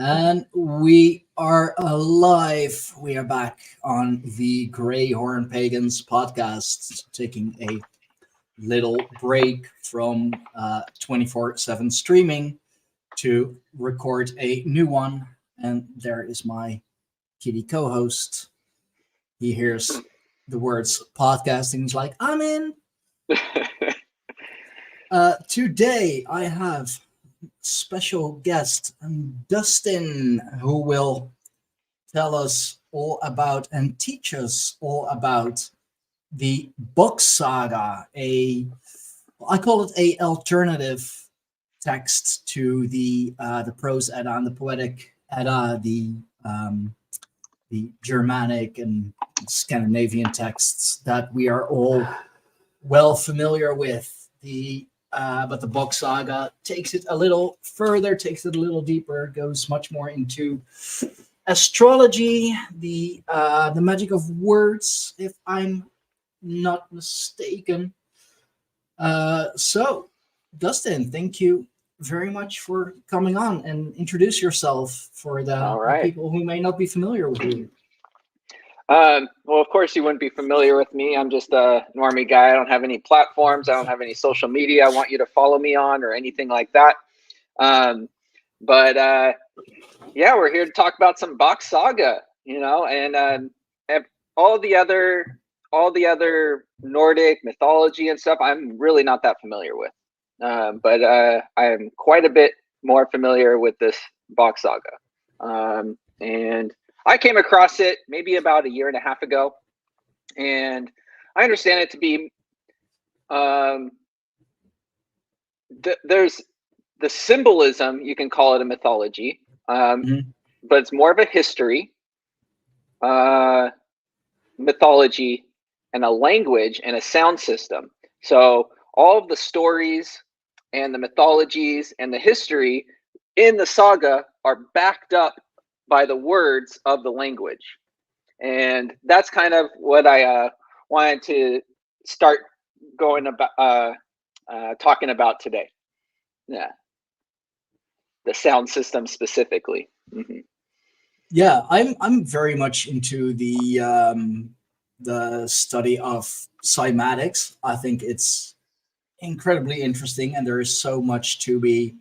And we are alive. We are back on the Greyhorn Pagans Podcast, taking a little break from 24/7 streaming to record a new one. And there is my kitty co host. He hears the words podcasting. He's like, I'm in. Today I have special guest Dustin, who will tell us all about and teach us all about the Bock Saga. I call it a alternative text to the Prose Edda and the Poetic Edda, the Germanic and Scandinavian texts that we are all well familiar with. But the Bock Saga takes it a little further, takes it a little deeper, goes much more into astrology, the magic of words, if I'm not mistaken. So, Dustin, thank you very much for coming on and introduce yourself for the people who may not be familiar with you. Well, of course, you wouldn't be familiar with me. I'm just a normie guy. I don't have any platforms. I don't have any social media I want you to follow me on or anything like that. Yeah, we're here to talk about some Bock Saga, and all the other Nordic mythology and stuff. I'm really not that familiar with, but I am quite a bit more familiar with this Bock Saga, and I came across it maybe about a year and a half ago, and I understand it to be there's the symbolism, you can call it a mythology, but it's more of a history, mythology, and a language and a sound system. So all of the stories and the mythologies and the history in the saga are backed up by the words of the language. And that's kind of what I wanted to start going about, talking about today. Yeah. The sound system specifically. Mm-hmm. Yeah, I'm very much into the study of cymatics. I think it's incredibly interesting, and there is so much to be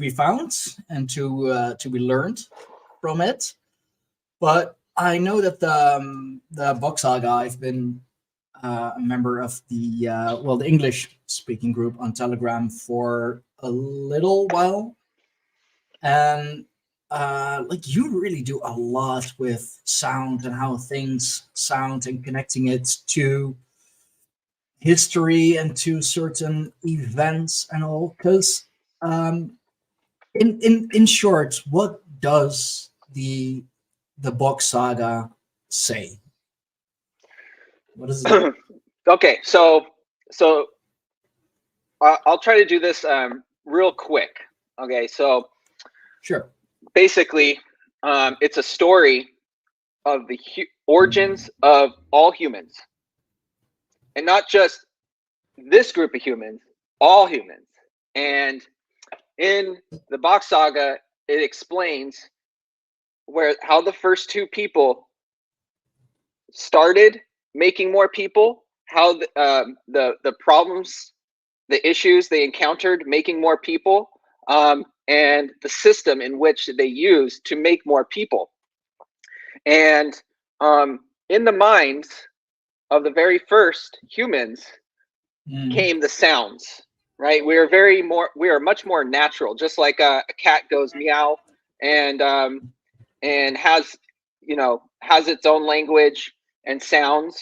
found and to be learned from it. But I know that the Bock Saga, I've been a member of the English speaking group on Telegram for a little while, and like you really do a lot with sound and how things sound and connecting it to history and to certain events and all. Because in short, what does the Bock Saga say? What is it? Okay, so I'll try to do this real quick. Okay, so Sure. Basically, it's a story of the origins of all humans, and not just this group of humans, all humans. And in the Bock Saga, it explains how the first two people started making more people, how the problems, the issues they encountered making more people, and the system in which they use to make more people. And in the minds of the very first humans came the sounds, right? We are much more natural, just like a cat goes meow and has its own language and sounds,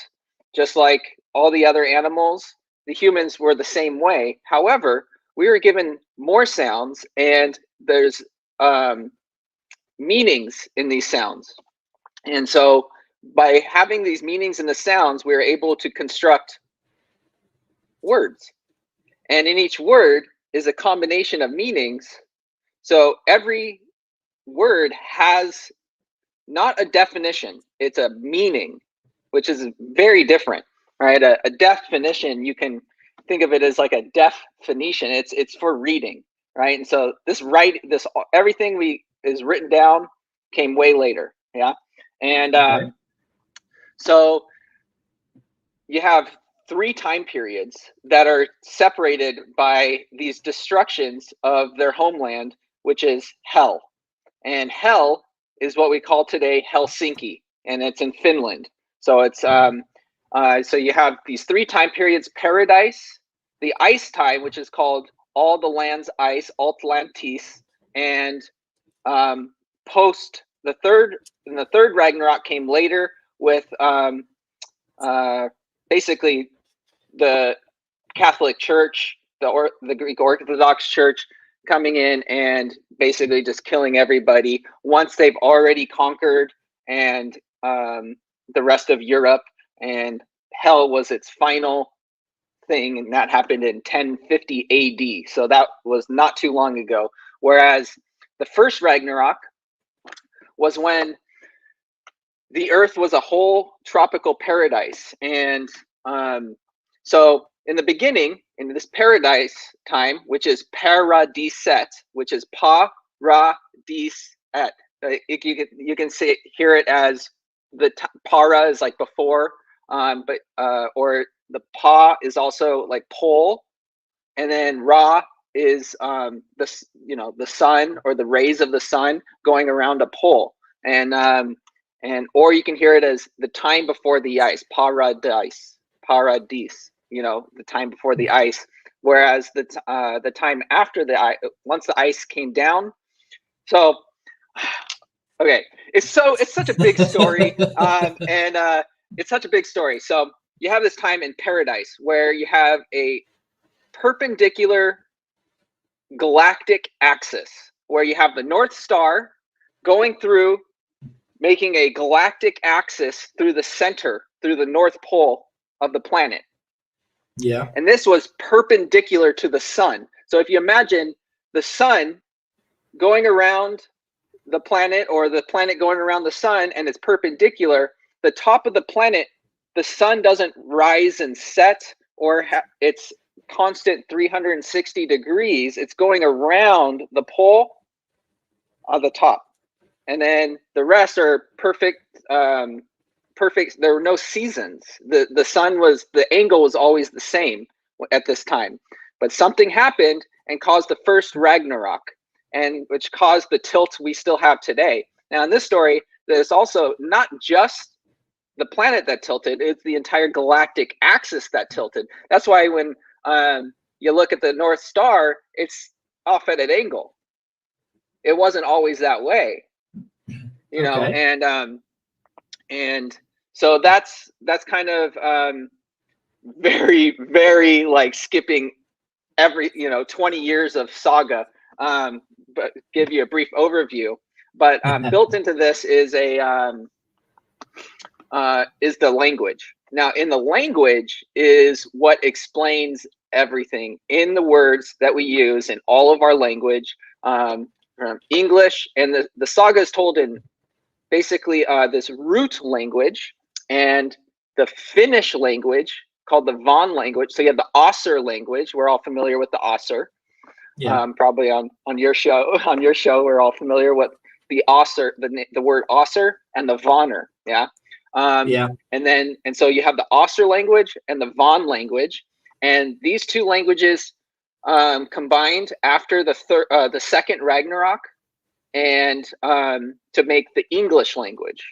just like all the other animals. The humans were the same way. However, we were given more sounds, and there's meanings in these sounds. And so by having these meanings in the sounds, we are able to construct words. And in each word is a combination of meanings. So every word has not a definition, it's a meaning, which is very different, right? A definition, you can think of it as like a deaf Phoenician. It's for reading, right? And so everything we is written down came way later. Yeah. And Okay. so you have 3 time periods that are separated by these destructions of their homeland, which is hell. And hell is what we call today Helsinki, and it's in Finland. So it's so you have these 3 time periods: paradise, the ice time, which is called all the land's ice, Atlantis, and post the third Ragnarok came later with basically the Catholic Church, the Greek Orthodox Church coming in and basically just killing everybody once they've already conquered and the rest of Europe, and hell was its final thing, and that happened in 1050 AD. So that was not too long ago. Whereas the first Ragnarok was when the earth was a whole tropical paradise. And so in the beginning, in this paradise time, which is paradiset, which is paradiset, you can hear it as the para is like before, but or the pa is also like pole, and then ra is the sun or the rays of the sun going around a pole, and or you can hear it as the time before the ice, paradise, the time before the ice. Whereas the time after the ice, once the ice came down. So okay, it's such a big story, and it's such a big story. So you have this time in paradise where you have a perpendicular galactic axis where you have the North Star going through, making a galactic axis through the center, through the North Pole of the planet. Yeah. And this was perpendicular to the sun. So if you imagine the sun going around the planet, or the planet going around the sun, and it's perpendicular, the top of the planet, the sun doesn't rise and set, or it's constant 360 degrees. It's going around the pole on the top. And then the rest are perfect. There were no seasons. The sun was, the angle was always the same at this time. But something happened and caused the first Ragnarok, and which caused the tilt we still have today. Now in this story, there's also not just the planet that tilted, it's the entire galactic axis that tilted. That's why when you look at the North Star, it's off at an angle. It wasn't always that way, you know. Okay. And so that's kind of very, very like skipping every 20 years of saga, but give you a brief overview. But built into this is the language. Now in the language is what explains everything in the words that we use in all of our language, from English. And the saga is told in basically this root language and the Finnish language called the Von language. So you have the Ossur language. We're all familiar with the Ossur. Yeah. Probably on your show, we're all familiar with the Ossur, the word Ossur, and the Vonner. Yeah. Yeah. And so you have the Ossur language and the Von language, and these two languages combined after the second Ragnarok, and to make the English language.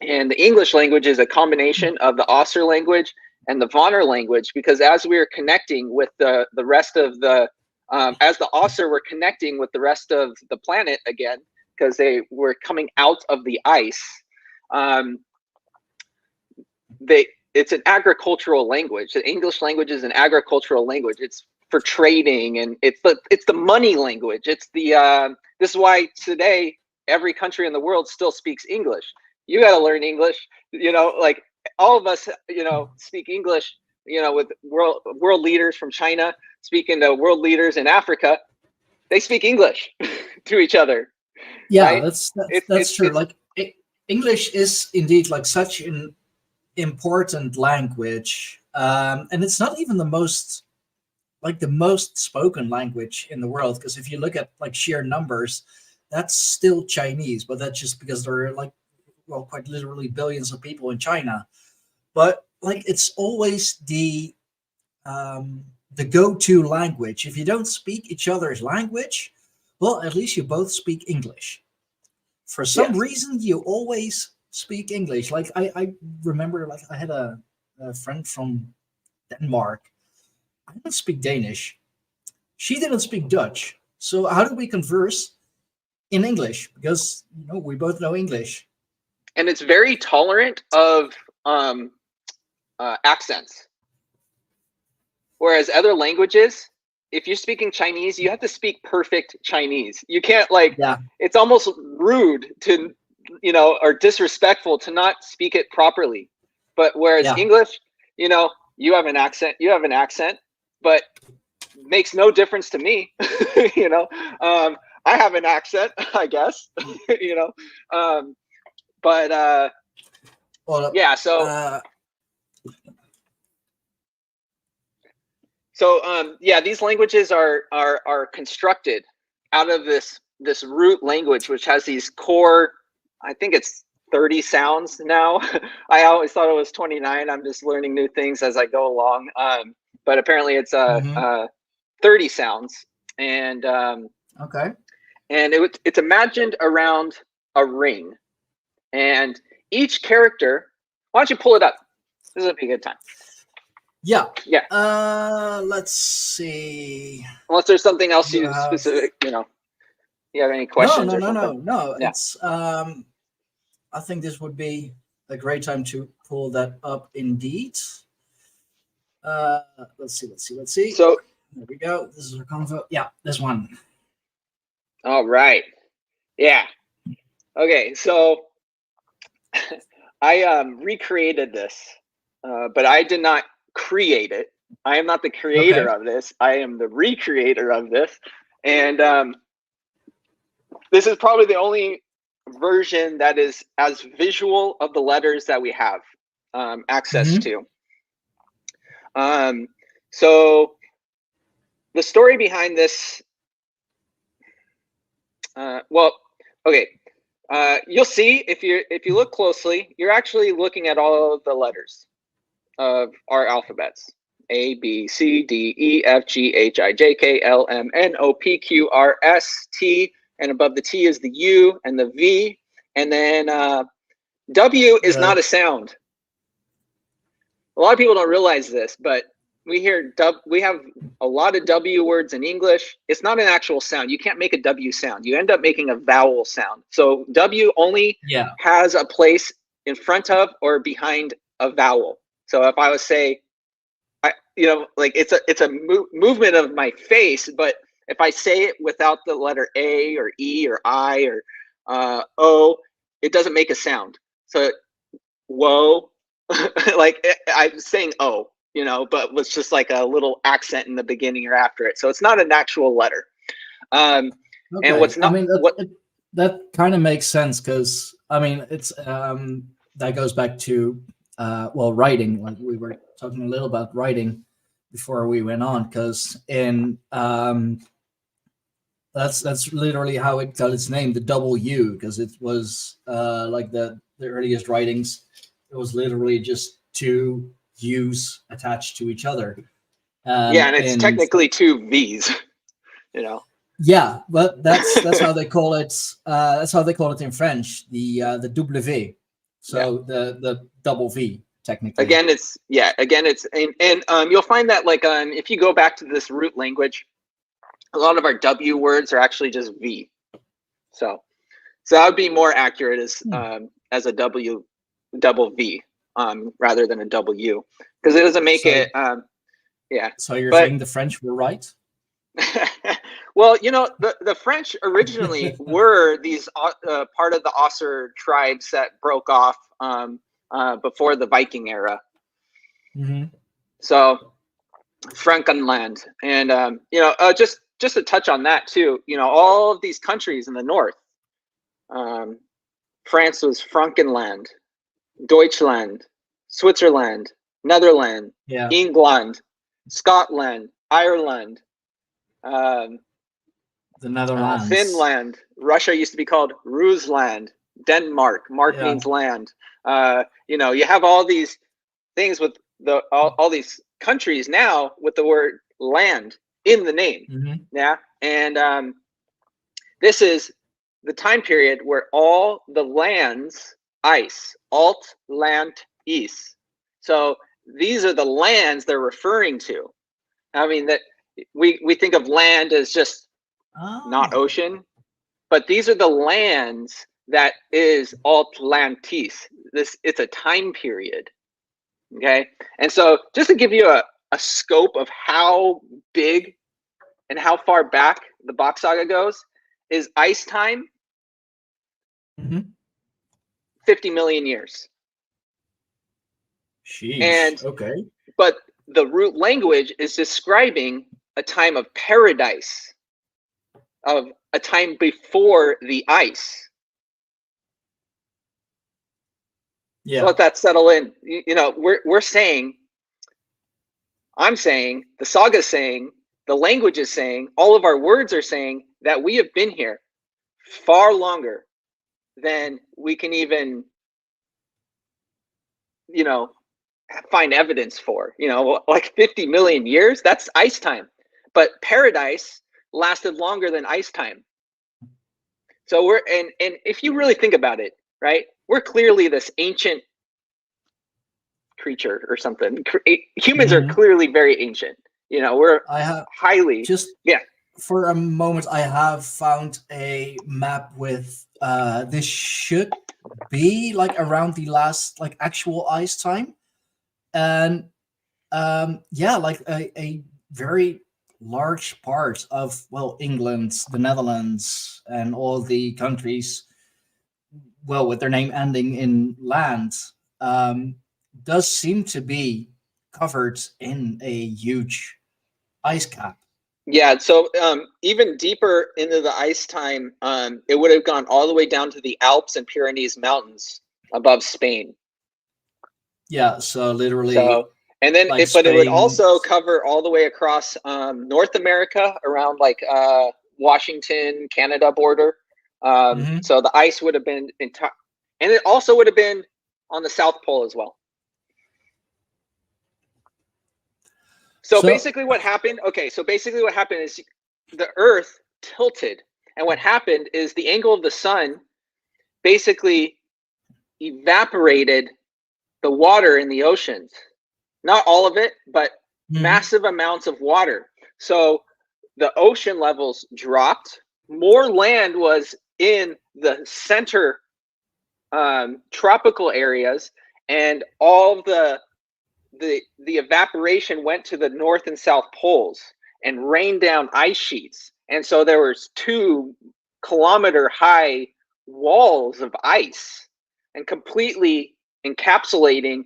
And the English language is a combination of the Ossur language and the Vonner language, because as we are connecting with the rest of the as the Ossur were connecting with the rest of the planet again, because they were coming out of the ice. It's an agricultural language. The English language is an agricultural language. It's for trading, and it's the money language. It's the this is why today every country in the world still speaks English. You got to learn English. Like all of us, speak English. With world leaders from China speaking to world leaders in Africa, they speak English to each other. Yeah, right? that's true. Like English is indeed like such an important language, and it's not even the most spoken language in the world, because if you look at like sheer numbers, that's still Chinese, but that's just because there are like, well, quite literally billions of people in China. But like, it's always the go-to language. If you don't speak each other's language, well, at least you both speak English. For some Yes. reason, you always speak English. Like I remember, like I had a friend from Denmark. I don't speak Danish. She didn't speak Dutch. So how do we converse in English? Because we both know English. And it's very tolerant of accents. Whereas other languages, if you're speaking Chinese, you have to speak perfect Chinese. You can't it's almost rude to, or disrespectful to not speak it properly. But whereas English, you have an accent, but makes no difference to me. I have an accent, I guess, but Well, yeah, these languages are constructed out of this root language, which has these core, I think it's 30 sounds now. I always thought it was 29. I'm just learning new things as I go along. But apparently it's 30 sounds. And okay. And it's imagined around a ring. And each character, why don't you pull it up? This would be a good time. Yeah. Yeah. Let's see. Unless there's something else specific, you have any questions? No. Yeah. It's I think this would be a great time to pull that up indeed. Let's see. So there we go. This is our convo. Yeah, this one. All right. Yeah. Okay, so I recreated this, but I did not create it. I am not the creator of this. I am the recreator of this. And this is probably the only version that is as visual of the letters that we have access to. So the story behind this, you'll see if you look closely, you're actually looking at all of the letters of our alphabets: A, B, C, D, E, F, G, H, I, J, K, L, M, N, O, P, Q, R, S, T, and above the T is the U and the V, and then W is not a sound. A lot of people don't realize this, but we have a lot of W words in English. It's not an actual sound. You can't make a W sound. You end up making a vowel sound. So W only has a place in front of or behind a vowel. So if I was say, it's a movement of my face, but if I say it without the letter A or E or I or O, it doesn't make a sound. So whoa, like I'm saying O, but with just like a little accent in the beginning or after it. So it's not an actual letter. And what's not, that kind of makes sense, because it's that goes back to writing. Like we were talking a little about writing before we went on, because in that's literally how it got its name, the W, because it was like the earliest writings. It was literally just two U's attached to each other. And it's technically two V's, Yeah, but that's how they call it. That's how they call it in French, the W. So the double V technically. Again, it's and you'll find that if you go back to this root language, a lot of our W words are actually just V. So that would be more accurate as a W double V rather than a W, because it doesn't make it. So you're saying the French were right? Well, the French originally were these part of the Osser tribes that broke off before the Viking era. So Frankenland, and just to touch on that too, all of these countries in the north, France was Frankenland, Deutschland, Switzerland, Netherlands, England, Scotland, Ireland, The Netherlands. Finland. Russia used to be called Rusland. Denmark. Mark means land. You have all these things with all these countries now with the word land in the name. Yeah. And this is the time period where all the lands, ice, alt, land, east. So these are the lands they're referring to. I mean, that we think of land as just not ocean, but these are the lands that is Atlantis. It's a time period. Okay. And so just to give you a scope of how big and how far back the Bock Saga goes, is ice time 50 million years. Jeez. And okay. But the root language is describing a time of paradise, of a time before the ice. Yeah. Let that settle in. We're saying, I'm saying, the saga's saying, the language is saying, all of our words are saying that we have been here far longer than we can even, find evidence for. Like 50 million years, that's ice time. But paradise lasted longer than ice time. So we're, and if you really think about it, right, we're clearly this ancient creature or something. Humans are clearly very ancient. We're highly just for a moment. I have found a map with this should be like around the last like actual ice time, and like a very large part of England, the Netherlands, and all the countries with their name ending in land does seem to be covered in a huge ice cap. Yeah, so even deeper into the ice time, it would have gone all the way down to the Alps and Pyrenees mountains above Spain. Yeah, so literally. And then, but it would also cover all the way across North America around like Washington, Canada border. So the ice would have been and it also would have been on the South Pole as well. So basically what happened, is the Earth tilted. And what happened is the angle of the sun basically evaporated the water in the oceans. Not all of it, but massive amounts of water. So the ocean levels dropped. More land was in the center tropical areas, and all the evaporation went to the north and south poles and rained down ice sheets. And so there was 2-kilometer high walls of ice and completely encapsulating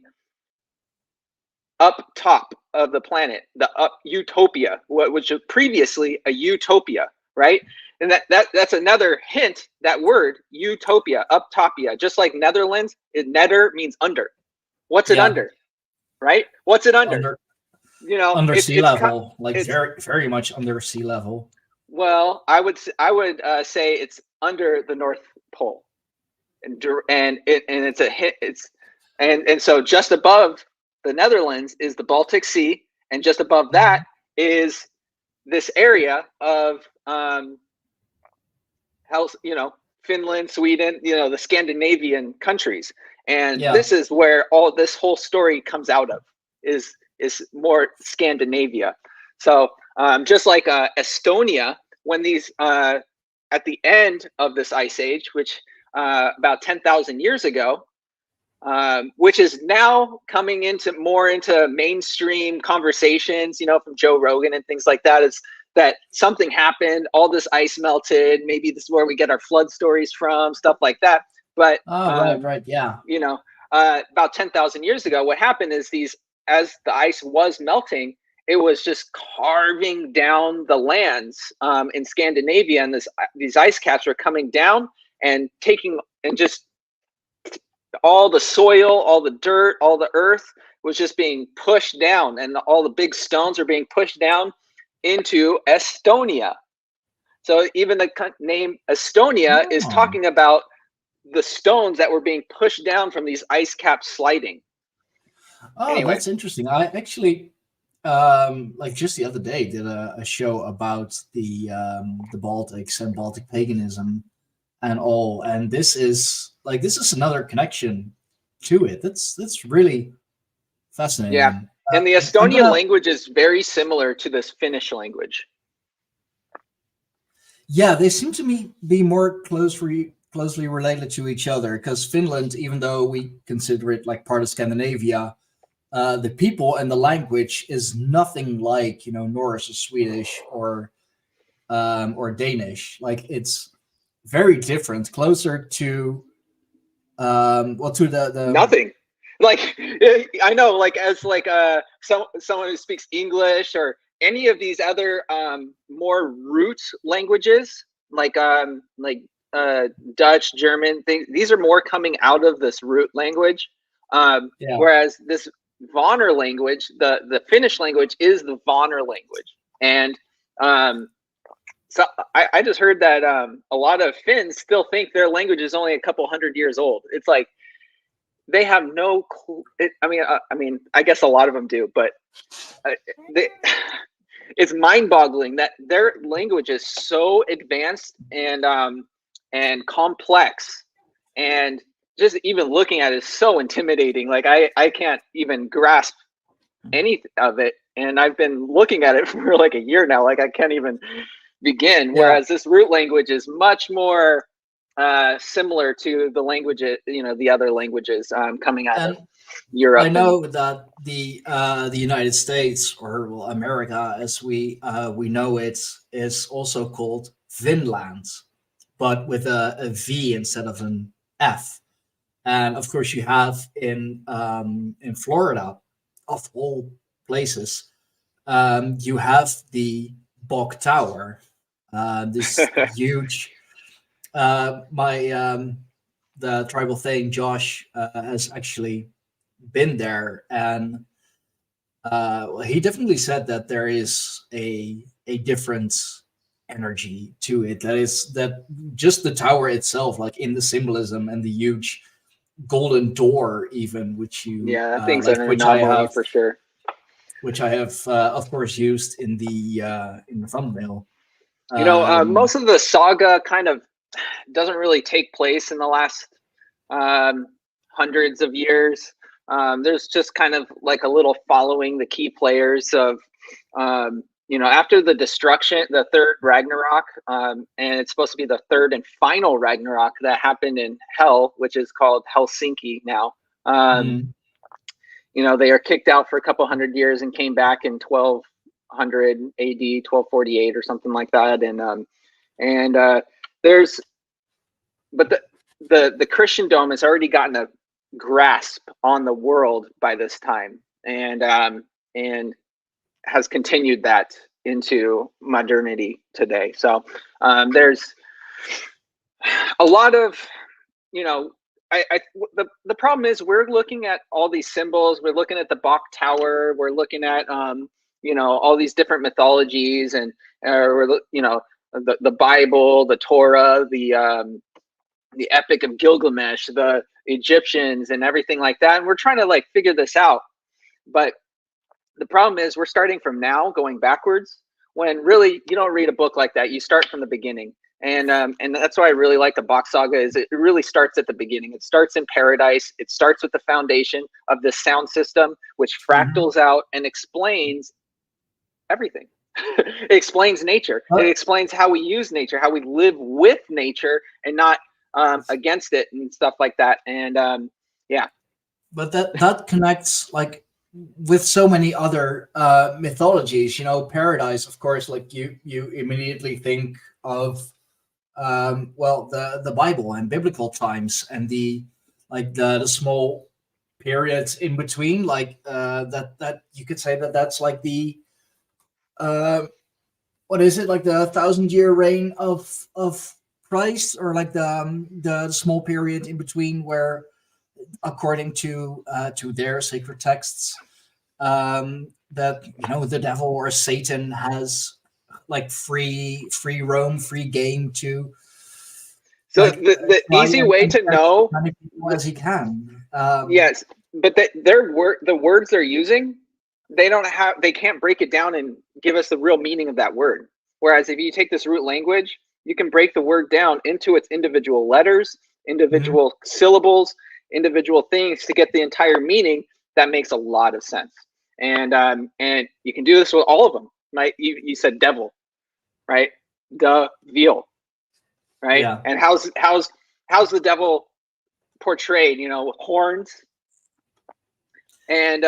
up top of the planet, the utopia, which was previously a utopia, right? And that's another hint, that word utopia, uptopia, just like Netherlands, nether means under. What's it under? Right? What's it under? Under sea level, it's very, very much under sea level. Well, I would say it's under the North Pole, and it's a hit. And so just above the Netherlands is the Baltic Sea, and just above that is this area of Finland, Sweden, the Scandinavian countries. And this is where all this whole story comes out of, is more Scandinavia. So just like Estonia, when these at the end of this ice age, which about 10,000 years ago, which is now coming into mainstream conversations, from Joe Rogan and things like that, is that something happened, all this ice melted, maybe this is where we get our flood stories from, stuff like that. But right, yeah. About 10,000 years ago, what happened is as the ice was melting, it was just carving down the lands in Scandinavia, and these ice caps were coming down and taking, and just all the soil, all the dirt, all the earth was just being pushed down, and all the big stones are being pushed down into Estonia. So even the name Estonia is talking about the stones that were being pushed down from these ice caps sliding. Oh, Anyway. That's interesting. I actually, like just the other day, did a show about the Baltics and Baltic paganism and all, and this is another connection to it. That's really fascinating. Yeah, and the Estonian language is very similar to this Finnish language. Yeah, they seem to me be more closely related to each other, because Finland, even though we consider it like part of Scandinavia, the people and the language is nothing like Norse or Swedish or Danish. Like, it's very different, closer to to the nothing. Like, I know, like, as like someone who speaks English or any of these other more root languages, like Dutch, German things, these are more coming out of this root language. Whereas this Vonner language, the Finnish language, is the Vonner language. And so I just heard that a lot of Finns still think their language is only a couple hundred years old. It's like they have no clue. I mean, I guess a lot of them do, but it's mind-boggling that their language is so advanced and complex, and just even looking at it is so intimidating. Like, I can't even grasp any of it, and I've been looking at it for like a year now. Like, I can't even begin. Whereas this root language is much more similar to the language, the other languages coming out of Europe. I know that the United States, or America as we know it, is also called Finland, but with a V instead of an F. And of course, you have in Florida, of all places, you have the Bok Tower, this huge. The tribal thing, Josh, has actually been there, and he definitely said that there is a different energy to it. That just the tower itself, like in the symbolism and the huge golden door, even, which you things are an anomaly for sure. Which I have, of course, used in the thumbnail. Most of the saga kind of doesn't really take place in the last hundreds of years. There's just kind of like a little following the key players of, after the destruction, the third Ragnarok, and it's supposed to be the third and final Ragnarok that happened in Hell, which is called Helsinki now. They are kicked out for a couple hundred years and came back in 1200 AD, 1248 or something like that. But the Christendom has already gotten a grasp on the world by this time, and has continued that into modernity today. So there's a lot of, the problem is we're looking at all these symbols. We're looking at the Bok Tower. We're looking at all these different mythologies, and the Bible, the Torah, the Epic of Gilgamesh, the Egyptians, and everything like that. And we're trying to like figure this out. But the problem is we're starting from now, going backwards, when really you don't read a book like that. You start from the beginning. And that's why I really like the Bock Saga, is it really starts at the beginning. It starts in paradise. It starts with the foundation of this sound system, which fractals out and explains everything. It explains nature. It explains how we use nature, how we live with nature and not against it and stuff like that. And but that connects like with so many other mythologies. Paradise, of course, like you immediately think of the Bible and biblical times, and the small periods in between, like that you could say that's like the what is it, like the 1,000-year reign of Christ, or like the small period in between where, according to their sacred texts, that the devil or Satan has like free roam, free game to. So Like, the easy way to know as many people as he can. yes, but the words they're using, they can't break it down and give us the real meaning of that word. Whereas if you take this root language, you can break the word down into its individual letters, individual syllables, individual things to get the entire meaning. That makes a lot of sense. And you can do this with all of them. Right? You said devil, right? Veal, right? Yeah. And how's the devil portrayed? You know, with horns. And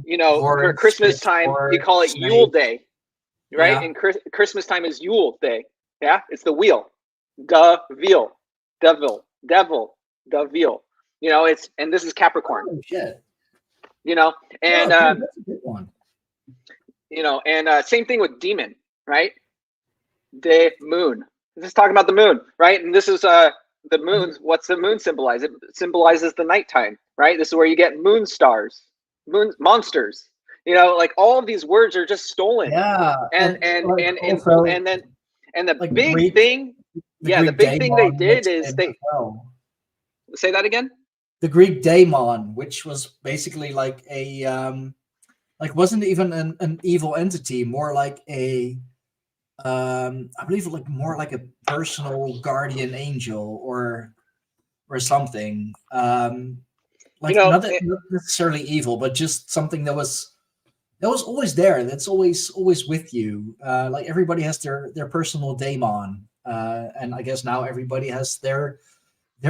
you know, horns, for Christmas time, you call it Yule Day, right? Yeah. And Christmas time is Yule Day. Yeah, it's the wheel, veal, devil, the veal. You know, and this is Capricorn. Oh shit. You know, and that's a good one. you know, and same thing with demon, right? De moon. This is talking about the moon, right? And this is the moon. What's the moon symbolize? It symbolizes the nighttime, right? This is where you get moon stars, moon monsters. You know, like all of these words are just stolen. Yeah. And the like big thing, the big thing they did is they say that again. The Greek daemon, which was basically like a like wasn't even an evil entity, more like a I believe like more like a personal guardian angel or something. Like not necessarily evil, but just something that was always there. That's always with you. Like everybody has their personal daemon, and I guess now everybody has their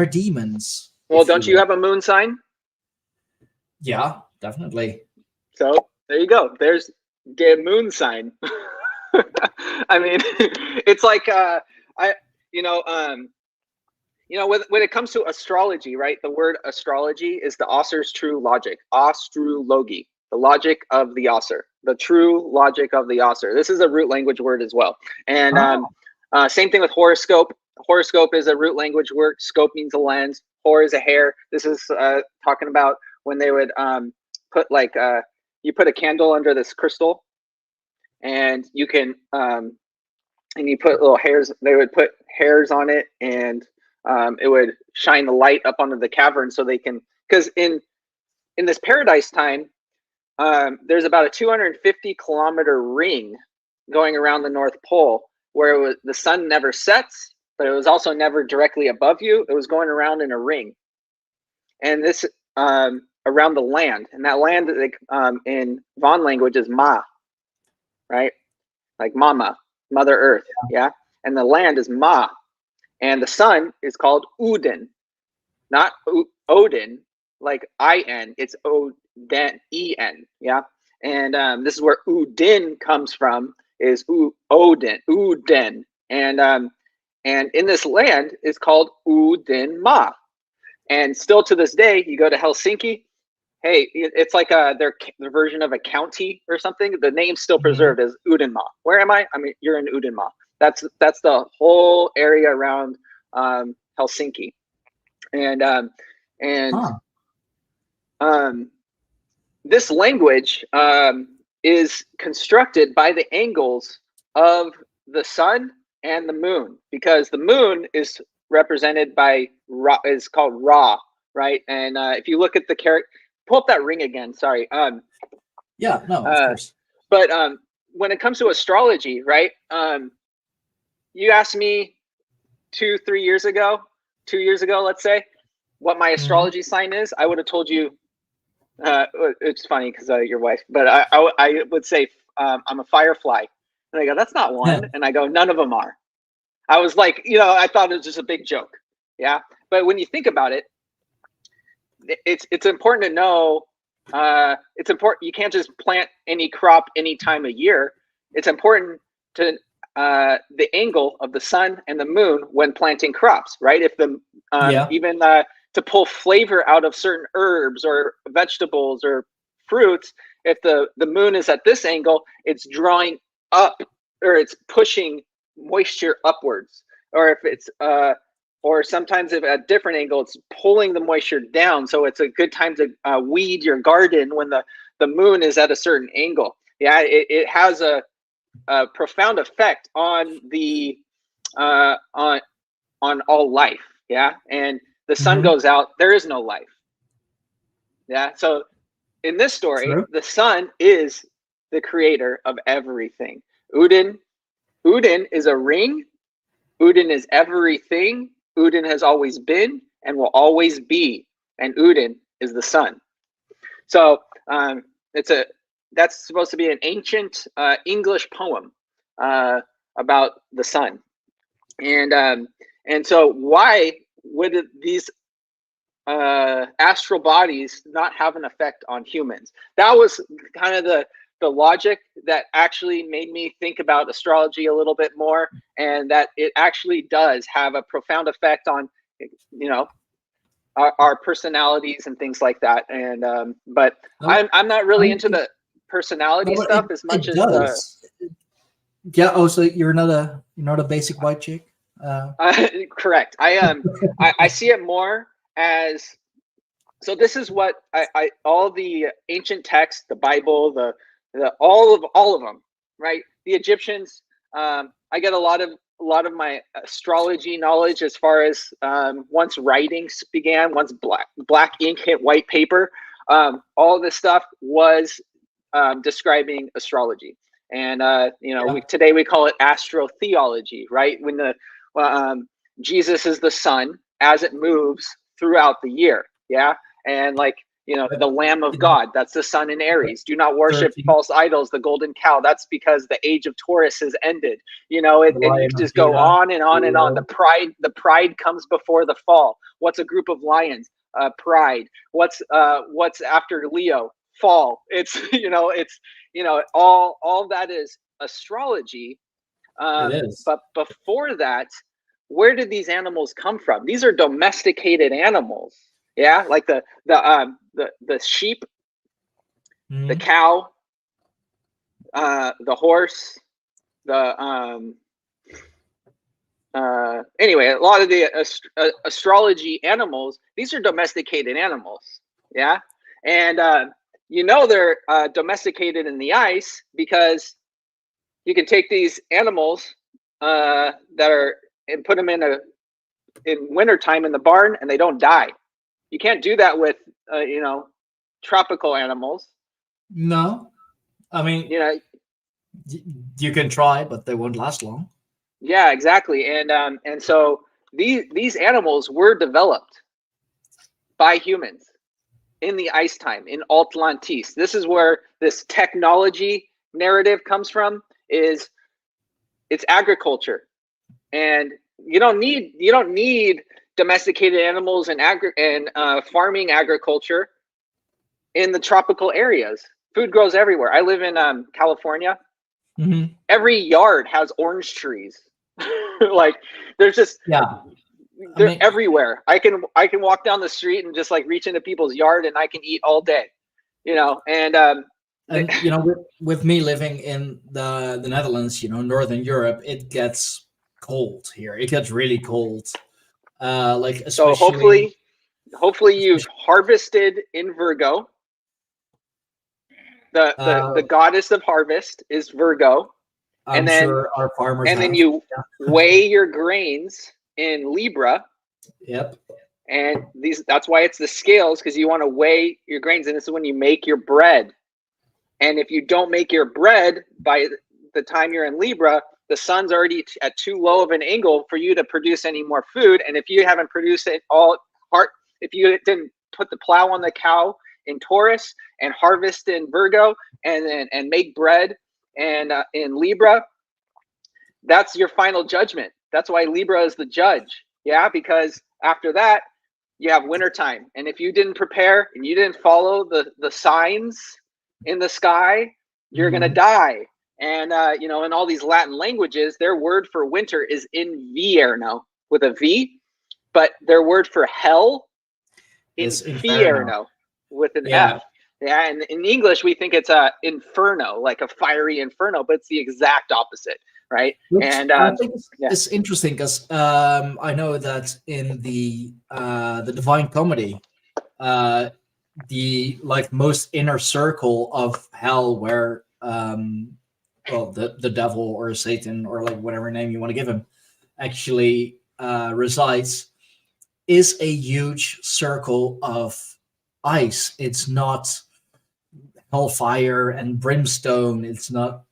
demons. Well, don't you have a moon sign? Yeah, definitely. So there you go. There's the moon sign. I mean, it's like when it comes to astrology, right? The word astrology is the Auser's true logic, astrology, the logic of the Auser, the true logic of the Auser. This is a root language word as well. And same thing with horoscope. Horoscope is a root language word. Scope means a lens. Hor is a hair. This is talking about when they would put like you put a candle under this crystal, and you can and you put little hairs. They would put hairs on it, and it would shine the light up onto the cavern, so they can. Because in this paradise time, there's about a 250-kilometer ring going around the North Pole, where the sun never sets, but it was also never directly above you. It was going around in a ring, and this around the land, and that land in Von language is Ma, right? Like Mama, Mother Earth, yeah. And the land is Ma, and the sun is called Uden, not Odin, like I-N. It's Odin, E-N, yeah. And this is where Udin comes from, is Odin, and in this land is called Udin Ma. And still to this day, you go to Helsinki, hey, it's like their version of a county or something. The name's still preserved as Uudenmaa. Where am I? I mean, you're in Uudenmaa. That's the whole area around Helsinki. And this language is constructed by the angles of the sun and the moon, because the moon is represented by Ra, is called Ra, right? And if you look at the character, pull up that ring again. Sorry. Yeah, no, of course. But when it comes to astrology, right? You asked me 2 years ago, let's say, what my astrology sign is. I would have told you. It's funny because your wife, but I would say I'm a firefly, and I go, that's not one, and I go, none of them are. I was like, I thought it was just a big joke, yeah. But when you think about it, it's important to know. It's important. You can't just plant any crop any time of year. It's important to the angle of the sun and the moon when planting crops, right? If the even to pull flavor out of certain herbs or vegetables or fruits, if the moon is at this angle, it's drawing up, or it's pushing moisture upwards. Or if it's or sometimes if at a different angle, it's pulling the moisture down. So it's a good time to weed your garden when the moon is at a certain angle. Yeah, it has a profound effect on the on all life. Yeah, and the sun goes out, there is no life. Yeah, so in this story, the sun is the creator of everything. Udin is a ring. Udin is everything. Udin has always been and will always be, and Udin is the sun. So that's supposed to be an ancient English poem about the sun, and so why would these astral bodies not have an effect on humans? That was kind of the logic that actually made me think about astrology a little bit more, and that it actually does have a profound effect on, you know, our personalities and things like that. And but I'm not really into the personality stuff as much as yeah. Oh, so you're not a basic white chick? Correct. I see it more as, so this is what I all the ancient texts, the Bible, the all of them, right? The Egyptians. I get a lot of my astrology knowledge as far as once writings began, once black ink hit white paper. All this stuff was describing astrology, and today we call it astrotheology, right? When the Jesus is the sun as it moves throughout the year, yeah, and like, you know, the Lamb of God, that's the sun in Aries. Do not worship false idols, the golden cow. That's because the age of Taurus has ended. You know, and you just go on and on and on. The pride comes before the fall. What's a group of lions? Pride. What's after Leo? Fall. It's all that is astrology. It is. But before that, where did these animals come from? These are domesticated animals. Yeah, like the sheep, the cow, the horse, anyway, a lot of the astrology animals, these are domesticated animals. Yeah, and they're domesticated in the ice because you can take these animals that are and put them in wintertime in the barn, and they don't die. You can't do that with tropical animals. No, I mean, you can try, but they won't last long. Yeah, exactly. And so these animals were developed by humans in the ice time, in Atlantis. This is where this technology narrative comes from. It's agriculture, and you don't need domesticated animals and farming agriculture in the tropical areas. Food grows everywhere. I live in California. Mm-hmm. Every yard has orange trees. Like there's just they're everywhere. I can walk down the street and just like reach into people's yard and I can eat all day. With me living in the Netherlands, Northern Europe, it gets cold here. It gets really cold. So hopefully you've harvested in Virgo. The goddess of harvest is Virgo. I'm sure our farmers then you weigh your grains in Libra. Yep. And that's why it's the scales, because you want to weigh your grains, and this is when you make your bread. And if you don't make your bread by the time you're in Libra, the sun's already at too low of an angle for you to produce any more food. And if you haven't produced it if you didn't put the plow on the cow in Taurus and harvest in Virgo and make bread and in Libra, that's your final judgment. That's why Libra is the judge. Yeah, because after that, you have wintertime. And if you didn't prepare and you didn't follow the signs in the sky, you're going to die. And, in all these Latin languages, their word for winter is invierno with a V, but their word for hell is infierno with an F. Yeah, and in English, we think it's a inferno, like a fiery inferno, but it's the exact opposite, right? And I think it's interesting because I know that in the Divine Comedy, the most inner circle of hell, where well, the devil or Satan or like whatever name you want to give him actually resides, is a huge circle of ice. It's not hellfire and brimstone. It's not,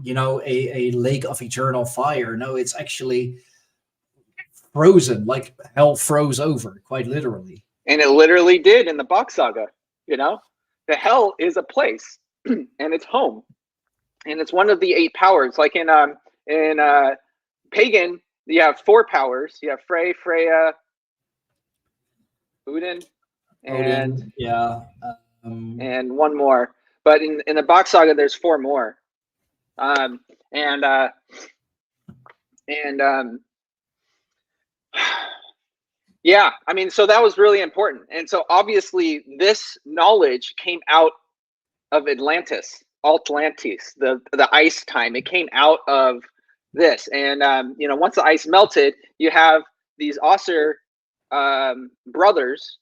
a lake of eternal fire. No, it's actually frozen, like hell froze over, quite literally. And it literally did in the Bock Saga. The hell is a place, and it's home, and it's one of the 8 powers. Like in pagan, you have 4 powers. You have Frey, Freya, Odin, and and one more. But in the Bock Saga, there's 4 more. Yeah, I mean, so that was really important. And so obviously this knowledge came out of Atlantis, the ice time. It came out of this. And, once the ice melted, you have these Ossir brothers.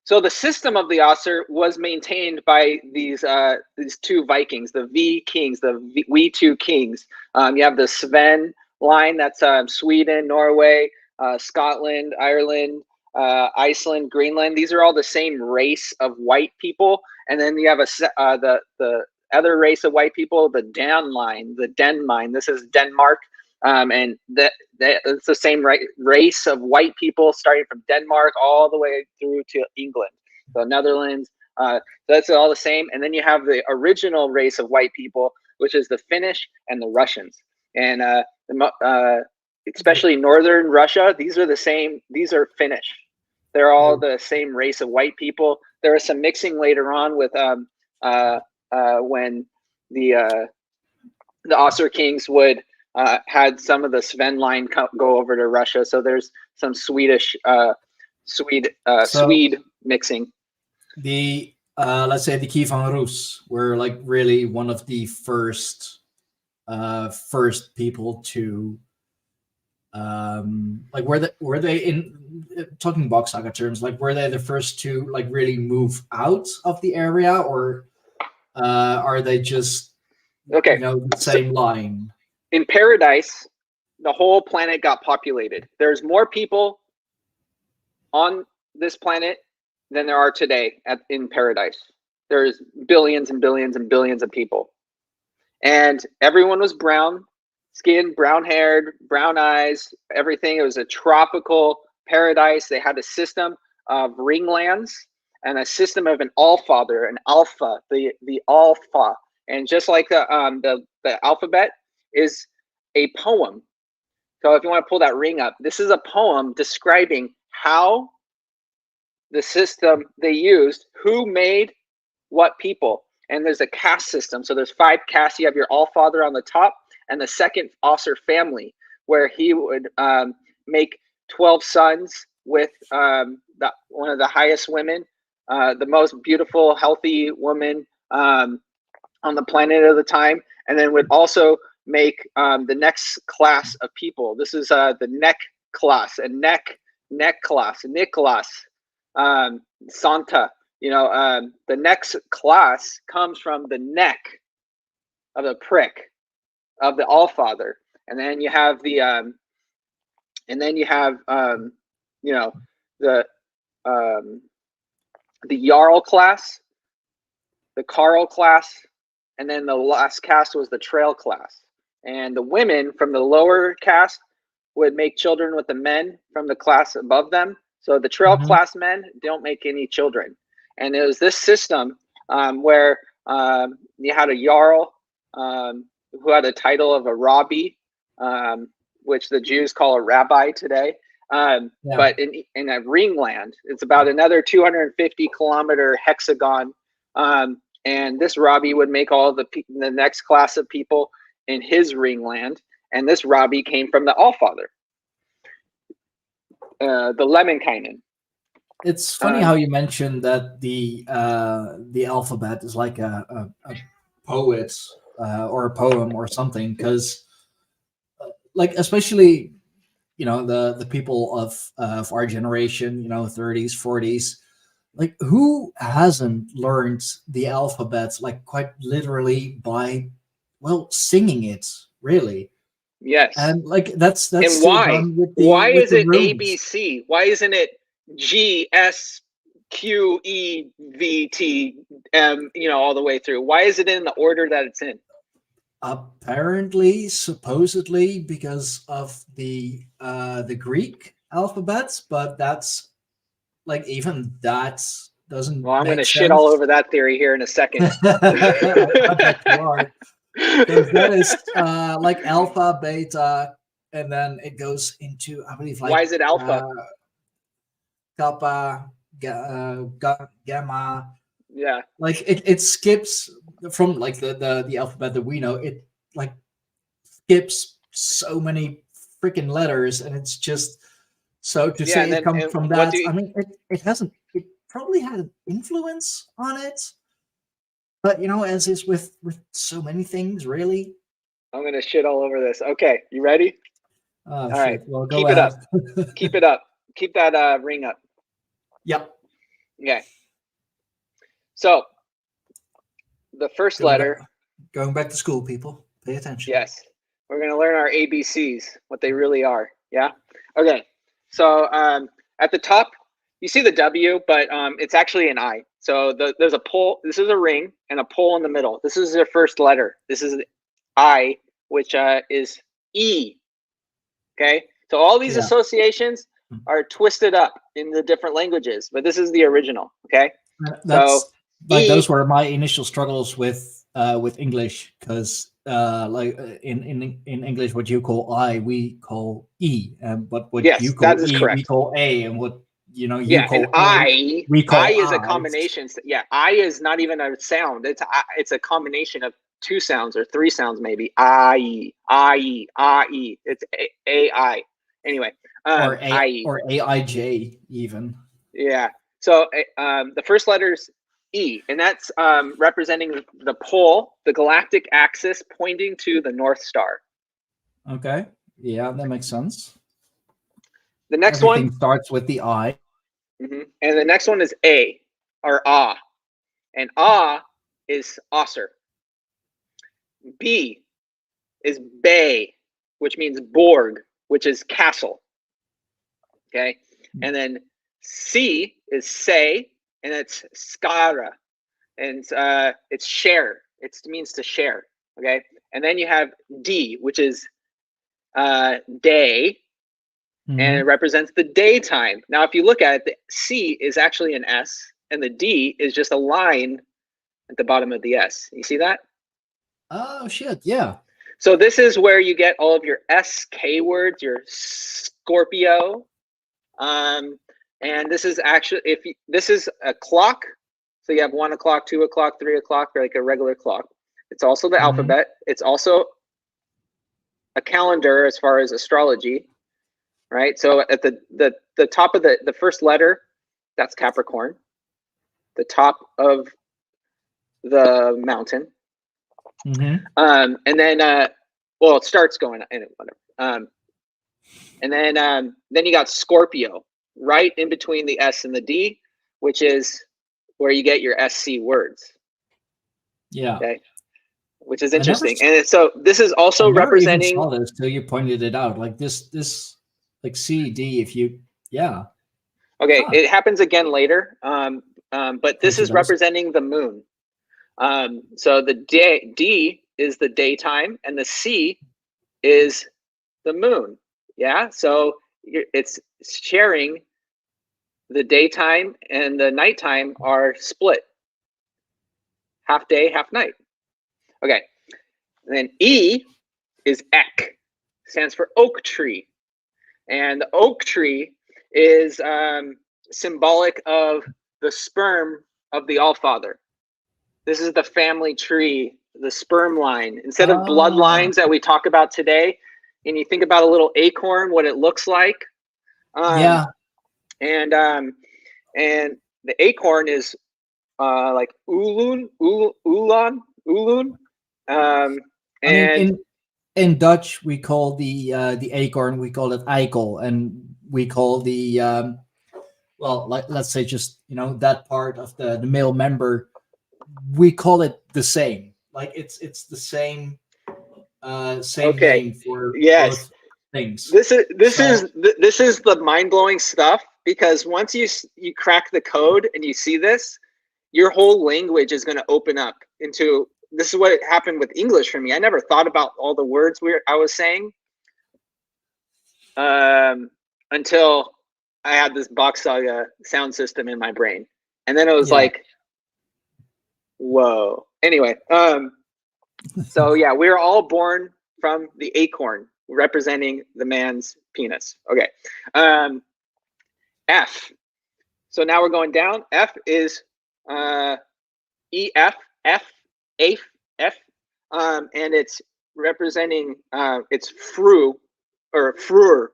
So the system of the Ossir was maintained by these 2 Vikings, the V kings, we 2 kings. You have the Sven line, that's Sweden, Norway, Scotland, Ireland, Iceland, Greenland. These are all the same race of white people. And then you have the other race of white people, the Dan line, the Den. This is Denmark. And it's the same race of white people starting from Denmark all the way through to England, the Netherlands. So that's all the same. And then you have the original race of white people, which is the Finnish and the Russians. And especially northern Russia, these are the same. These are Finnish. They're all the same race of white people. There was some mixing later on with when the Ossir kings would had some of the Sven line go over to Russia. So there's some Swede mixing. The let's say the Kievan Rus were like really one of the first people to like were they in talking Bock Saga terms, like were they the first to like really move out of the area, or are they just the same line? In paradise, the whole planet got populated. There's more people on this planet than there are today in paradise. There's billions and billions and billions of people. And everyone was brown skinned, brown haired, brown eyes, everything. It was a tropical paradise. They had a system of ringlands and a system of an allfather, an alpha, the alpha. And just like the alphabet is a poem. So if you want to pull that ring up, this is a poem describing how the system they used, who made what people. And there's a caste system. So there's 5 castes. You have your allfather on the top, and the second Ossir family, where he would make 12 sons with one of the highest women, the most beautiful, healthy woman on the planet at the time, and then would also make the next class of people. This is the neck class, and neck class, Nicholas, Santa. The next class comes from the neck of the prick of the Allfather, and then you have the Jarl class, the Carl class, and then the last caste was the Trail class. And the women from the lower caste would make children with the men from the class above them. So the Trail class men don't make any children. And it was this system where you had a Jarl who had a title of a Rabbi, which the Jews call a rabbi today. But in a ringland, it's about another 250 kilometer hexagon. And this Rabbi would make all the next class of people in his ringland. And this Rabbi came from the Allfather, the Lemminkainen. It's funny how you mentioned that the alphabet is like a poet or a poem or something, because like especially the people of our generation, 30s, 40s, like who hasn't learned the alphabet like quite literally by singing it, really? Yes. And like that's And still why? done with Why is the it runes. ABC? Why isn't it GSQEVT? All the way through. Why is it in the order that it's in? Apparently, supposedly, because of the Greek alphabet, but that's like even that doesn't Well, I'm going make to shit all sense. over that theory here in a second. I bet you are, because that is like alpha, beta, and then it goes into, I believe, Why like is it alpha? kappa, gamma. Yeah. Like it skips from like the alphabet that we know. It like skips so many freaking letters, and it's just so to Yeah. say And it then, comes and from what that. do you, I mean, it hasn't. It probably had an influence on it, but as is with so many things, really. I'm going to shit all over this. Okay. You ready? Oh All right. shit! Well, go Keep it ahead. up. Keep it up. Keep that ring up. Yep. Okay. So the first letter. Going back to school, people. Pay attention. Yes. We're going to learn our ABCs, what they really are. Yeah. Okay. So at the top, you see the W, but it's actually an I. So there's a pole. This is a ring and a pole in the middle. This is their first letter. This is the I, which is E. Okay. So all these Yeah. associations are twisted up in the different languages, but this is the original. Okay. That's So like E. those were my initial struggles with English, because like in English, what you call I, we call E, but what Yes, you that call is E, we correct. call A, and what you Yeah, and call A, I we I call is a I. combination. Yeah, I is not even a sound. It's a combination of two sounds or three sounds maybe. I. It's A I. Anyway, Or I. AIJ even. Yeah. So the first letter is E, and that's representing the pole, the galactic axis pointing to the North Star. Okay. Yeah, that makes sense. The next Everything one, starts with the I. and the next one is A, or Ah, and Ah is Osser. B is Bay, which means Borg, which is castle. Okay. And then C is Say, and it's Skara, and it's share. It means to share. Okay. And then you have D, which is day, and it represents the daytime. Now, if you look at it, the C is actually an S, and the D is just a line at the bottom of the S. You see that? Oh shit! Yeah. So this is where you get all of your SK words, your Scorpio, and this is actually this is a clock. So you have 1 o'clock, 2 o'clock, 3 o'clock, like a regular clock. It's also the alphabet. It's also a calendar as far as astrology, right? So at the top of the first letter, that's Capricorn. The top of the mountain. And then well, it starts going in it, whatever. And then you got Scorpio right in between the S and the D, which is where you get your SC words. Yeah. Okay. Which is interesting. And so this is also I never representing. even saw this till you pointed it out. Like this like CD, if you Okay, it happens again later. But this is representing the moon. So the D is the daytime, and the C is the moon. Yeah, so it's sharing. The daytime and the nighttime are split. Half day, half night. Okay, and then E is Ek, stands for oak tree, and the oak tree is symbolic of the sperm of the Allfather. This is the family tree, the sperm line. Instead of bloodlines that we talk about today, and you think about a little acorn, what it looks like. Yeah. And the acorn is like ulun. I mean, in Dutch we call the acorn, we call it eikel, and we call the well, like let's say just that part of the male member, we call it the same. Like it's the same same Okay. name for Yes. both things. This So is the mind-blowing stuff, because once you crack the code and you see this, your whole language is going to open up into, this is what happened with English for me. I never thought about all the words I was saying until I had this Bock Saga sound system in my brain. And then it was like, whoa. Anyway, so yeah, we're all born from the acorn, representing the man's penis. Okay. F. So now we're going down. F is E, F, F, F, and it's representing it's fru, or fru,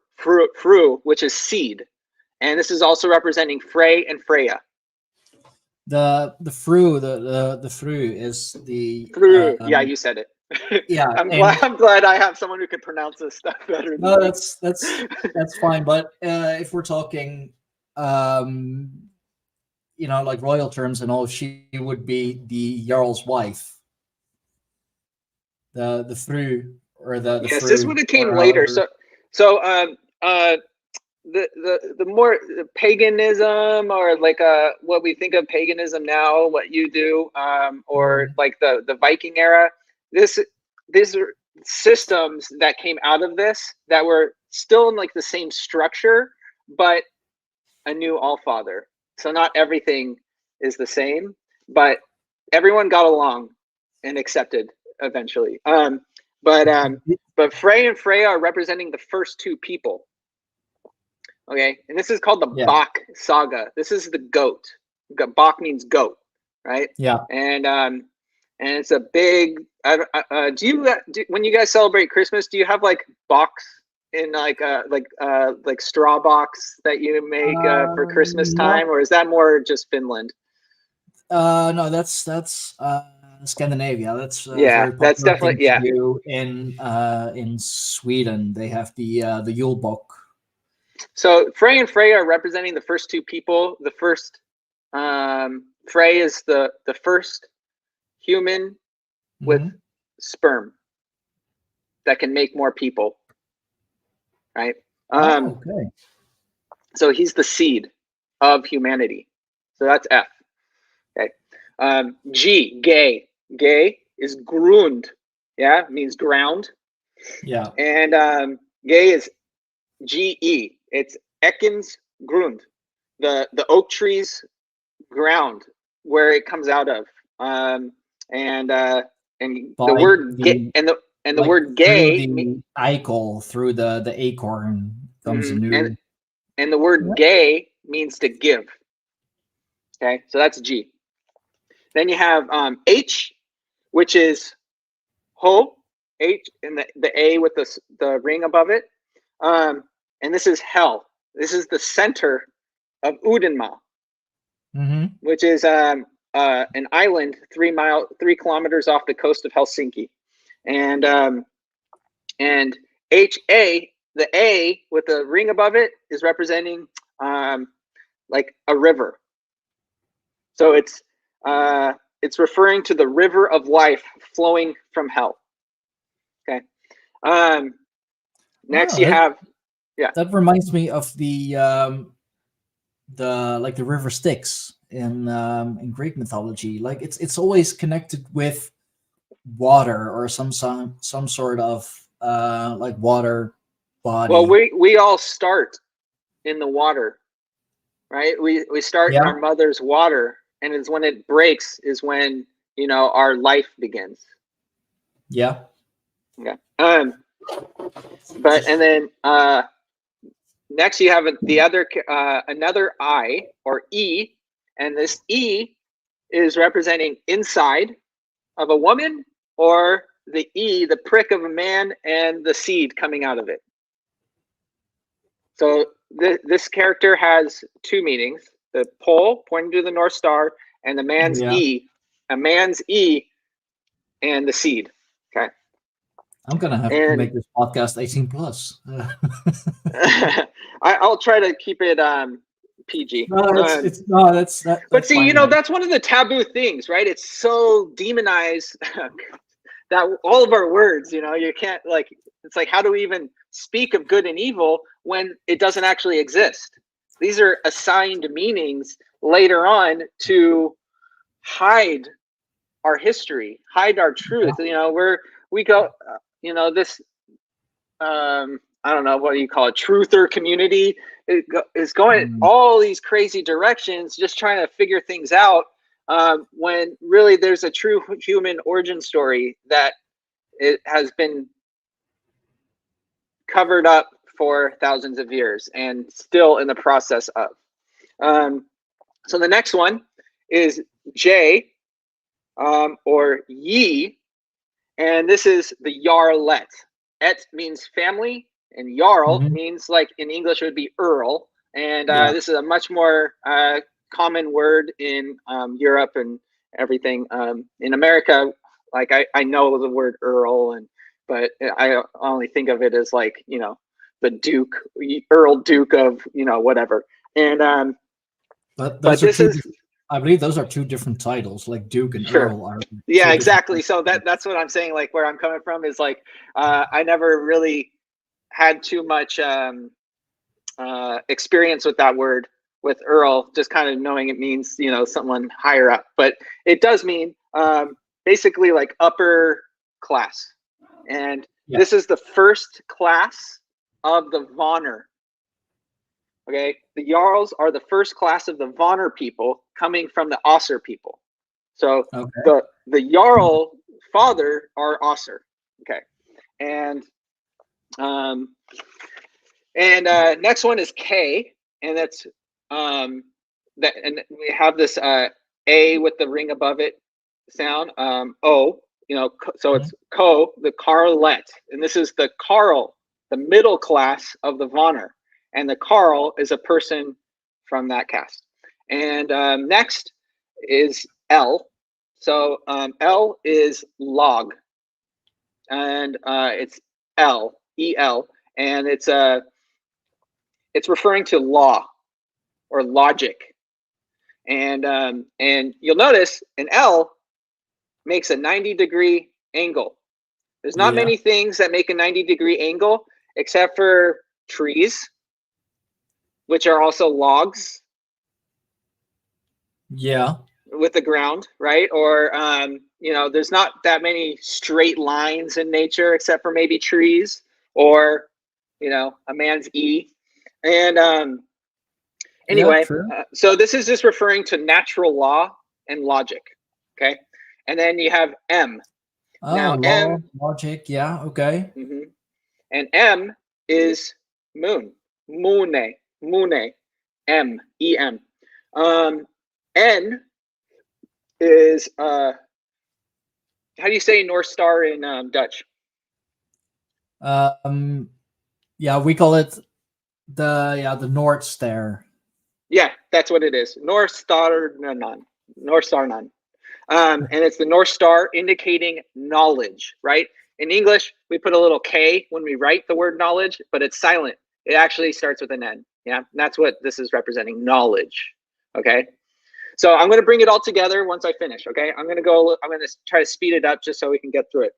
which is seed, and this is also representing Frey and Freya. The fru, the fru is the Fru. Yeah, you said it. Yeah, I'm glad I have someone who can pronounce this stuff better than no, me. that's fine. But if we're talking, like royal terms and all, she would be the jarl's wife. The fru, or the yes, fru, this would have came later. The more paganism, or like what we think of paganism now, what you do, or like the Viking era, these are systems that came out of this that were still in like the same structure, but a new Allfather. So not everything is the same, but everyone got along and accepted eventually. But Frey and Freya are representing the first two people. Okay, and this is called the Bock Saga. This is the goat. Bock means goat, right? Yeah. And it's a big. When you guys celebrate Christmas, do you have like box in like straw box that you make for Christmas time, or is that more just Finland? No, that's Scandinavia. That's that's definitely in Sweden. They have the Ior Bock. So Frey and Freya are representing the first two people. The first Frey is the first human with sperm that can make more people, right? Okay. So he's the seed of humanity. So that's F. Okay. G, gay. Gay is grund. Yeah, means ground. Yeah. And gay is GE. It's Ekins grund, the oak tree's ground, where it comes out of. And the word gay, and the word gay, the eichel, through the acorn comes a new. And the word gay means to give. Okay, so that's G. Then you have H, which is ho, H, and the A with the ring above it. And this is hell. This is the center of Udenma, which is an island 3 kilometers off the coast of Helsinki. And HA, the A with the ring above it, is representing like a river. So it's referring to the river of life flowing from hell. Okay. Next you have. Yeah, that reminds me of the river Styx in Greek mythology. Like it's always connected with water, or some sort of like water body. Well, we all start in the water, right? We start in our mother's water, and it's when it breaks is when our life begins. Yeah. Okay. But and then next you have the other another I, or E, and this E is representing inside of a woman, or the E, the prick of a man, and the seed coming out of it. So this character has two meanings: the pole pointing to the North Star, and the man's E, a man's E, and the seed. Okay. I'm gonna have to make this podcast 18+. I'll try to keep it PG. No, it's no, that's that. But That's see, fine, that's one of the taboo things, right? It's so demonized that all of our words, you can't it's like, how do we even speak of good and evil when it doesn't actually exist? These are assigned meanings later on to hide our history, hide our truth. We go, this, I don't know, what do you call it? Truther community is going all these crazy directions, just trying to figure things out. When really there's a true human origin story that it has been covered up for thousands of years and still in the process of. So the next one is J, or Yi, and this is the Jarlet. Et means family, and Jarl means, like in English, it would be Earl. And this is a much more common word in Europe and everything. In America, like I know the word Earl, but I only think of it as like, the Duke, Earl Duke of, whatever. And but this is, I believe those are two different titles, like Duke and Earl are. Yeah, exactly. So that's what I'm saying. Like, where I'm coming from is like, I never really had too much experience with that word, with Earl, just kind of knowing it means, someone higher up, but it does mean basically like upper class. And this is the first class of the Vonner. Okay, the Jarls are the first class of the Vonner people, coming from the Osser people. So the Jarl father are Osser. Okay, and next one is K, and that's and we have this A with the ring above it sound. O, so it's Ko, the Karlet, and this is the Karl, the middle class of the Vonner. And the Karl is a person from that caste. And next is L. So L is log, and it's L, E-L, and it's referring to law or logic. And you'll notice an L makes a 90-degree angle. There's not many things that make a 90-degree angle except for trees, which are also logs. Yeah. With the ground, right? Or, there's not that many straight lines in nature except for maybe trees or, a man's E. And anyway, so this is just referring to natural law and logic. Okay. And then you have M. Oh, now, law, logic. Yeah. Okay. And M is moon. Mune. M, E-M. N is how do you say North Star in Dutch? We call it the North Star. Yeah, that's what it is. North Star None. And it's the North Star, indicating knowledge, right? In English, we put a little K when we write the word knowledge, but it's silent. It actually starts with an N. Yeah, and that's what this is representing, knowledge. Okay. So I'm going to bring it all together once I finish. Okay. I'm going to try to speed it up just so we can get through it.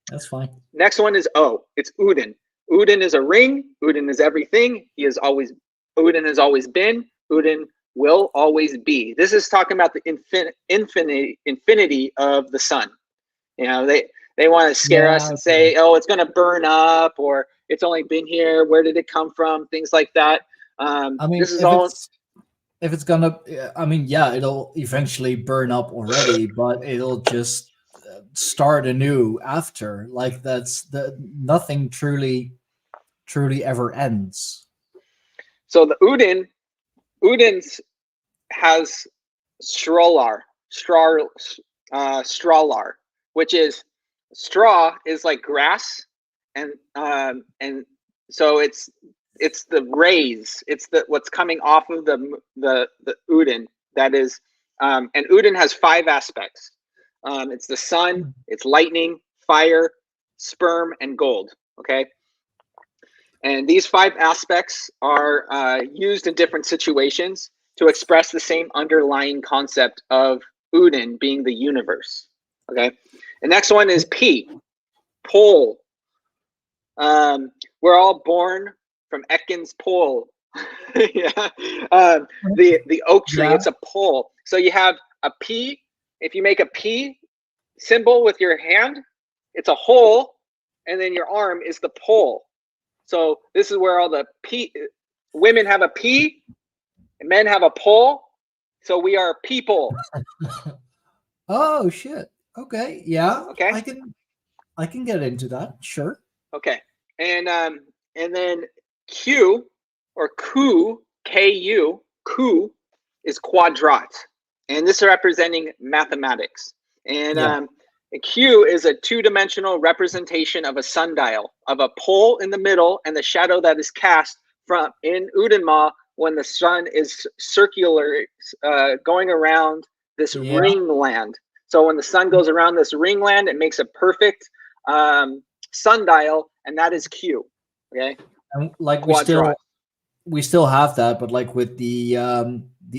That's fine. Next one is O. It's Udin. Udin is a ring. Udin is everything. Udin has always been. Udin will always be. This is talking about the infinity of the sun. They want to scare us and say, oh, it's going to burn up, or it's only been here. Where did it come from? Things like that. This is all. If it's gonna, it'll eventually burn up already, but it'll just start anew after. Like nothing truly ever ends. So the Udins has Strahlar, which is straw is like grass, and so it's the rays, it's what's coming off of the Udin, that is, and Udin has 5 aspects. It's the sun, it's lightning, fire, sperm, and gold. Okay, And these 5 aspects are used in different situations to express the same underlying concept of Uden being the universe. Okay. The next one is P, pole. We're all born from Ekken's pole. Yeah. The oak tree, it's a pole. So you have a P. If you make a P symbol with your hand, it's a hole, and then your arm is the pole. So this is where all the women have a P, and men have a pole. So we are people. Oh shit. Okay. Yeah. Okay. I can get into that. Sure. Okay. And then Q or Ku, Ku, Ku is quadrat. And this is representing mathematics. And a Q is a 2-dimensional representation of a sundial, of a pole in the middle and the shadow that is cast from in Udenma when the sun is circular, going around this ringland. So when the sun goes around this ringland, it makes a perfect sundial, and that is Q. Okay. And like we still have that, but like with the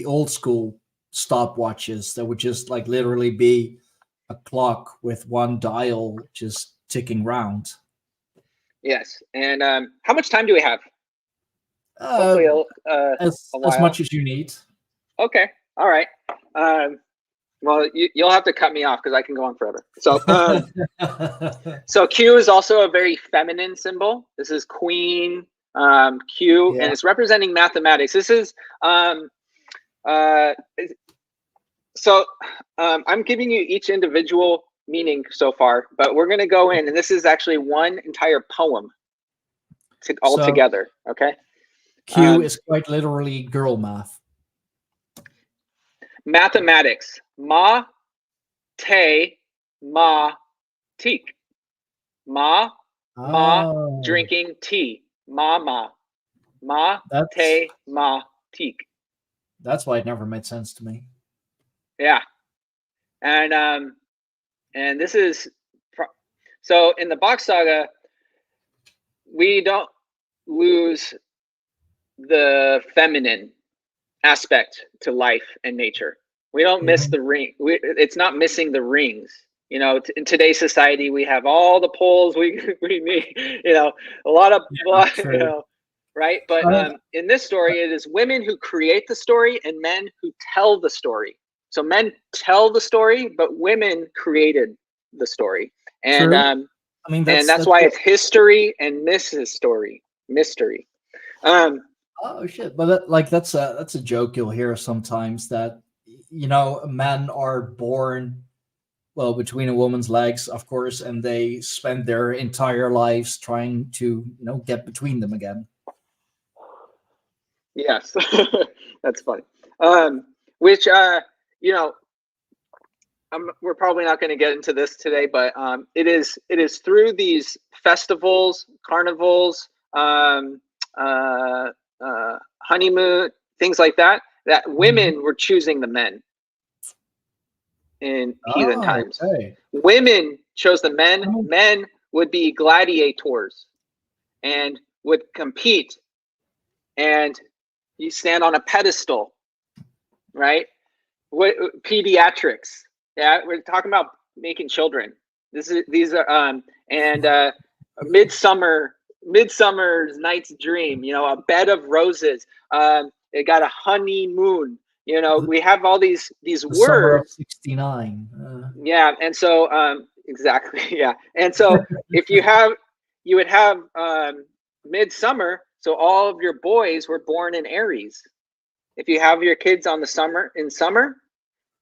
old school stopwatches, that would just like literally be a clock with one dial just ticking round. Yes. And how much time do we have? As much as you need. Okay. All right. Well, you'll have to cut me off because I can go on forever. So, so Q is also a very feminine symbol. This is Queen Q, and it's representing mathematics. This is I'm giving you each individual meaning so far, but we're going to go in, and this is actually one entire poem all together. Okay. Q is quite literally girl math. Mathematics. Ma, te, ma, teak. Ma, drinking tea. Ma, te, ma, teak. That's why it never made sense to me. Yeah. And this is, so in the Bock Saga, we don't lose the feminine aspect to life and nature. We don't miss the ring. It's not missing the rings. You know, in today's society, we have all the poles we need. You know, a lot, you know, right? But in this story, it is women who create the story and men who tell the story. So men tell the story, but women created the story. And I mean, that's why it's history and mystery. Oh shit! But that's a joke you'll hear sometimes, that you know, men are born between a woman's legs, of course, and they spend their entire lives trying to get between them again. Yes, that's funny. Which we're probably not going to get into this today, but it is through these festivals, carnivals, honeymoon, things like that women were choosing the men in heathen times. Okay. Women chose the men. Men would be gladiators and would compete, and you stand on a pedestal, right? Pediatrics. Yeah, we're talking about making children. These are Midsummer's Night's Dream, a bed of roses. It got a honeymoon. We have all these words. Summer of '69. Yeah, and so exactly, yeah. And so if you would have midsummer, so all of your boys were born in Aries. If you have your kids in summer,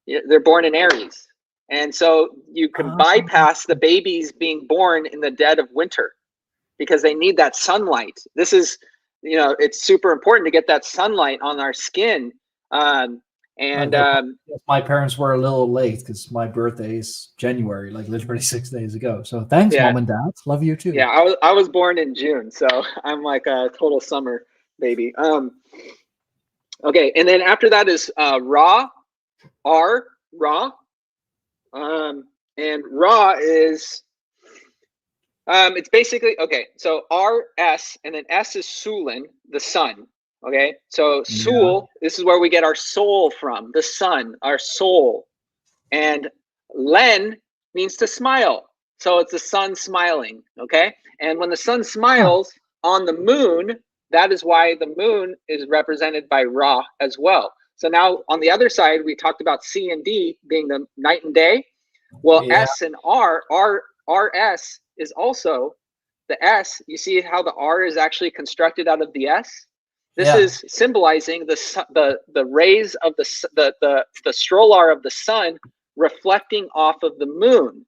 they're born in Aries. And so you can bypass the babies being born in the dead of winter, because they need that sunlight. This is, it's super important to get that sunlight on our skin. My parents were a little late because my birthday is January, like literally 6 days ago. So thanks, Mom and Dad. Love you too. Yeah, I was born in June, so I'm like a total summer baby. Okay, and then after that is Ra, Ra. And Ra is It's basically okay. So R S and then S is Sulin, the sun. Okay, so Sul, this is where we get our soul from, the sun, our soul, and Len means to smile. So it's the sun smiling. Okay, and when the sun smiles on the moon, that is why the moon is represented by Ra as well. So now on the other side, we talked about C and D being the night and day. Well, S and RS is also the S. You see how the R is actually constructed out of the S? This is symbolizing the rays of the strolar of the sun reflecting off of the moon.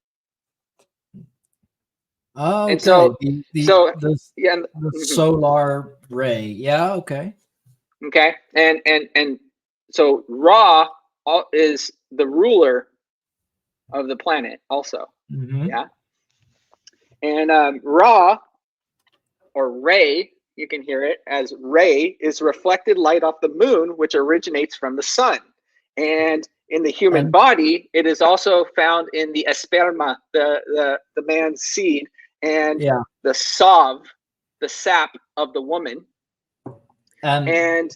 Oh, and so the solar ray. Yeah, okay. Okay, and so Ra is the ruler of the planet also. Yeah, and Ra or Ray, you can hear it as Ray, is reflected light off the moon, which originates from the sun. And in the human body, it is also found in the esperma, the man's seed, and the sav, the sap of the woman. And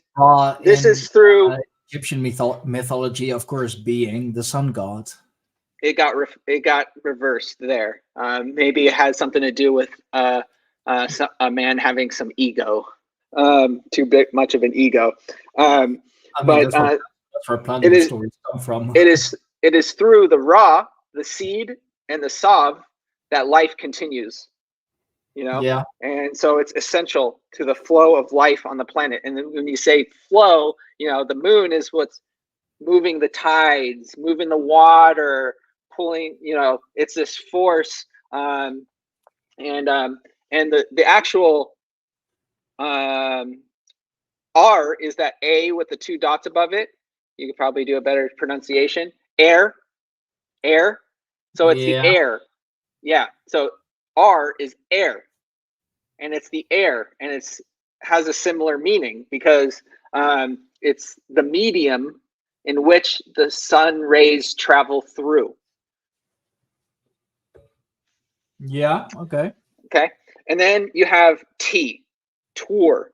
this is through Egyptian mythology, of course, being the sun god. It got reversed there. Maybe it has something to do with a man having some ego, too much of an ego. But that's where planting stories come from. It is through the Ra, the seed, and the Sav that life continues. You know, and so it's essential to the flow of life on the planet. And then when you say flow, you know, the moon is what's moving the tides, moving the water, pulling. You know, it's this force. And the actual R is that A with the two dots above it. You could probably do a better pronunciation. Air. So it's the air. Yeah. So R is air, and it's the air, and it's has a similar meaning because it's the medium in which the sun rays travel through. Yeah. Okay. Okay. And then you have T, tour,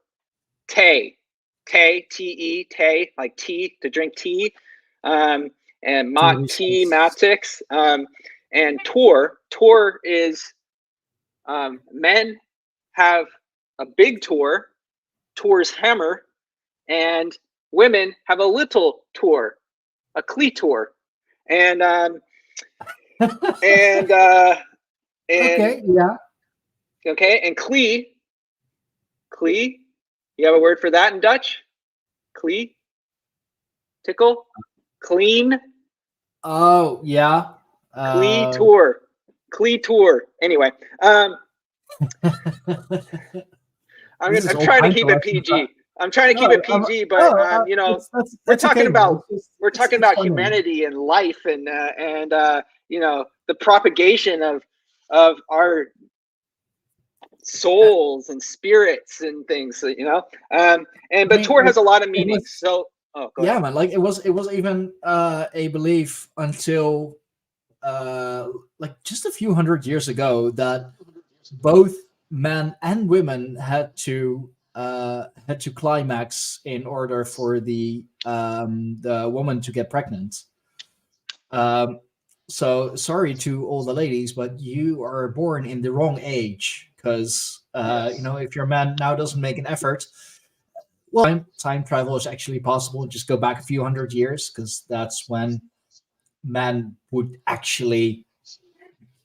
Te, T-E, Te, like tea, to drink tea, and tea, matix, and tour is men have a big tour's hammer, and women have a little tour, a cleator, and okay, yeah. Okay, and Klee, you have a word for that in Dutch? Klee? Tickle? Clean? Oh, yeah. Cleator. Anyway, I'm trying to keep it PG. I'm trying to keep it PG, but you know, we're talking about humanity and life, and you know, the propagation of our souls and spirits and things, you know. But Tor has a lot of meanings. So go ahead. Man, like it was even a belief until like just a few hundred years ago that both men and women had to climax in order for the woman to get pregnant. So sorry to all the ladies, but you are born in the wrong age, because you know, if your man now doesn't make an effort, well, time travel is actually possible. Just go back a few hundred years, because that's when men would actually,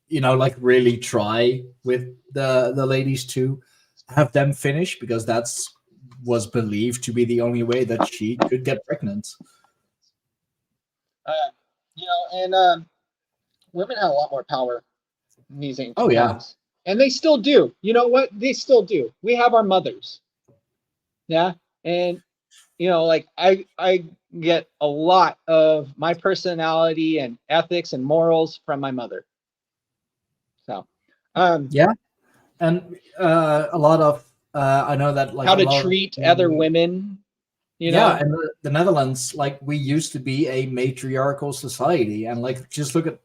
you know, like really try with the ladies to have them finish, because that's was believed to be the only way that she could get pregnant. You know, and women have a lot more power in these ancient times. And they still do. You know what? They still do. We have our mothers. Yeah. And, you know, like I get a lot of my personality and ethics and morals from my mother. So, yeah. And a lot of, I know that, like, how to treat other women, you know? Yeah, and the Netherlands, like, we used to be a matriarchal society, and like, just look at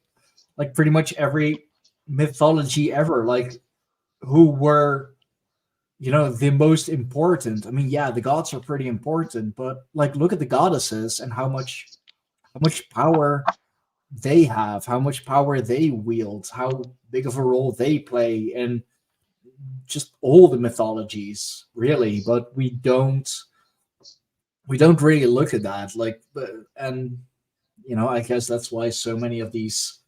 like pretty much every mythology ever. Like, who were, the most important. I mean, yeah, the gods are pretty important, but like, look at the goddesses and how much power they have, how much power they wield, how big of a role they play in just all the mythologies, really. But we don't really look at that, like, and I guess that's why so many of these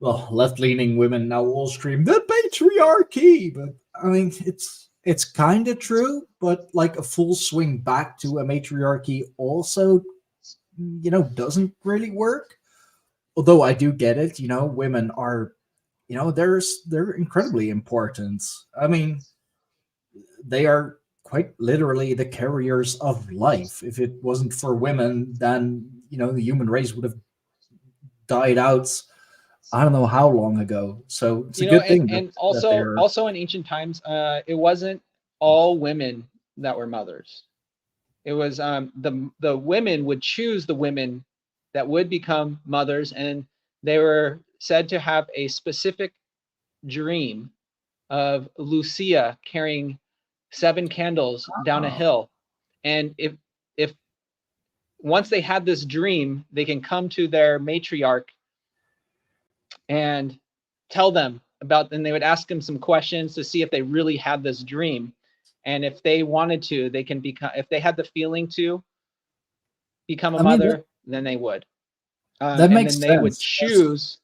left-leaning women now all scream the patriarchy. But I mean, it's kind of true, but like a full swing back to a matriarchy also, doesn't really work. Although I do get it, women are, they're incredibly important. I mean, they are quite literally the carriers of life. If it wasn't for women, then the human race would have died out. I don't know how long ago. So it's a good thing. And also in ancient times, it wasn't all women that were mothers. It was the women would choose the women that would become mothers, and they were said to have a specific dream of Lucia carrying 7 candles down a hill. And if once they had this dream, they can come to their matriarch and tell them about, and they would ask them some questions to see if they really had this dream. And if they wanted to, they can become, if they had the feeling to become a mother, then they would. That makes sense. They would choose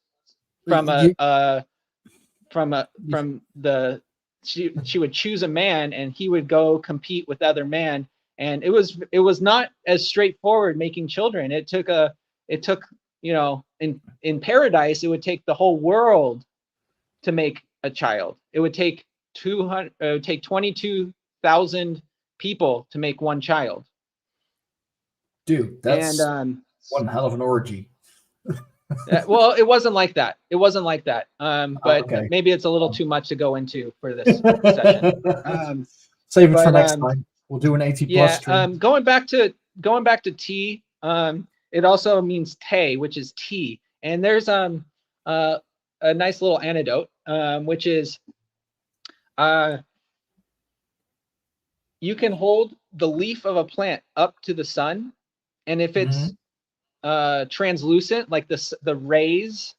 she would choose a man, and he would go compete with other men. And it was not as straightforward making children. It took in paradise, it would take the whole world to make a child. It would take 22,000 people to make one child. Dude, that's one hell of an orgy. Well, it wasn't like that. But okay. Maybe it's a little too much to go into for this session. Save it for next time. We'll do an 80 plus stream. Going back to tea, it also means te, which is tea. And there's a nice little anecdote, which is you can hold the leaf of a plant up to the sun, and if it's translucent, like the rays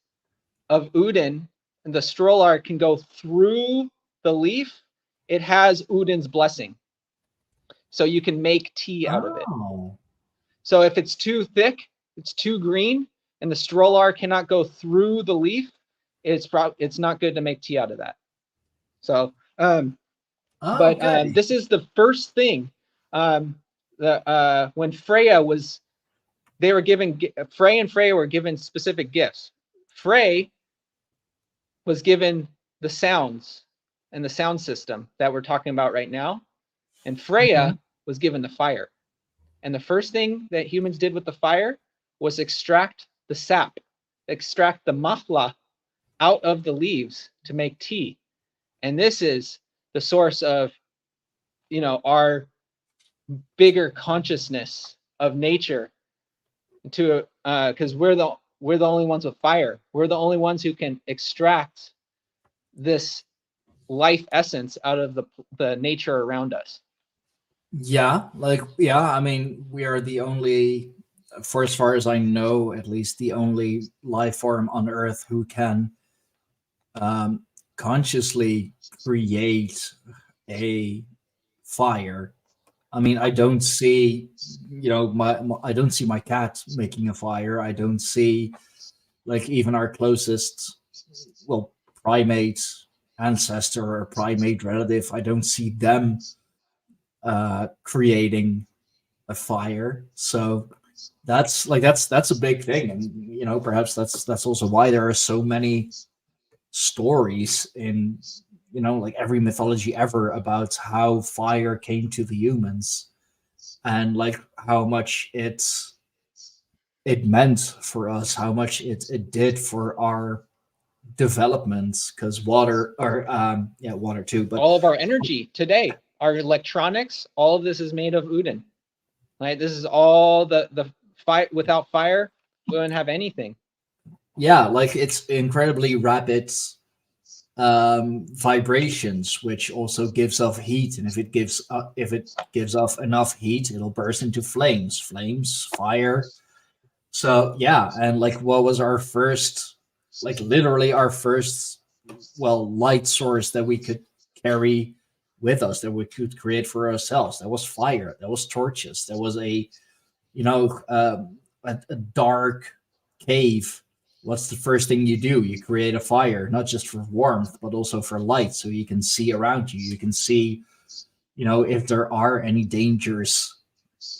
of Udin, and the strolar can go through the leaf, it has Udin's blessing. So you can make tea out of it. So if it's too thick, it's too green, and the strolar cannot go through the leaf, it's not good to make tea out of that. So this is the first thing when Freya was, Frey and Freya were given specific gifts. Frey was given the sounds and the sound system that we're talking about right now, and Freya was given the fire. And the first thing that humans did with the fire was extract the sap, extract the mahla out of the leaves to make tea. And this is the source of, our bigger consciousness of nature, because we're the only ones with fire. We're the only ones who can extract this life essence out of the nature around us. I mean, we are the only, for as far as I know, at least the only life form on Earth who can consciously create a fire. I mean, I don't see, I don't see my cat making a fire. I don't see, like, even our closest, primate ancestor or primate relative, I don't see them creating a fire. So that's a big thing. And, perhaps that's also why there are so many stories in, like every mythology ever about how fire came to the humans and like how much it meant for us, how much it did for our development, because water too, but all of our energy today, our electronics, all of this is made of Udin. Right? This is all the fight. Without fire, we wouldn't have anything. Yeah, like it's incredibly rapid vibrations, which also gives off heat, and if it gives off enough heat, it'll burst into flames, fire. So yeah, and like what was our first, like literally our first, well, light source that we could carry with us, that we could create for ourselves? That was fire. That was torches. That was a dark cave. What's the first thing you do? You create a fire, not just for warmth, but also for light, so you can see around you. You can see, if there are any dangers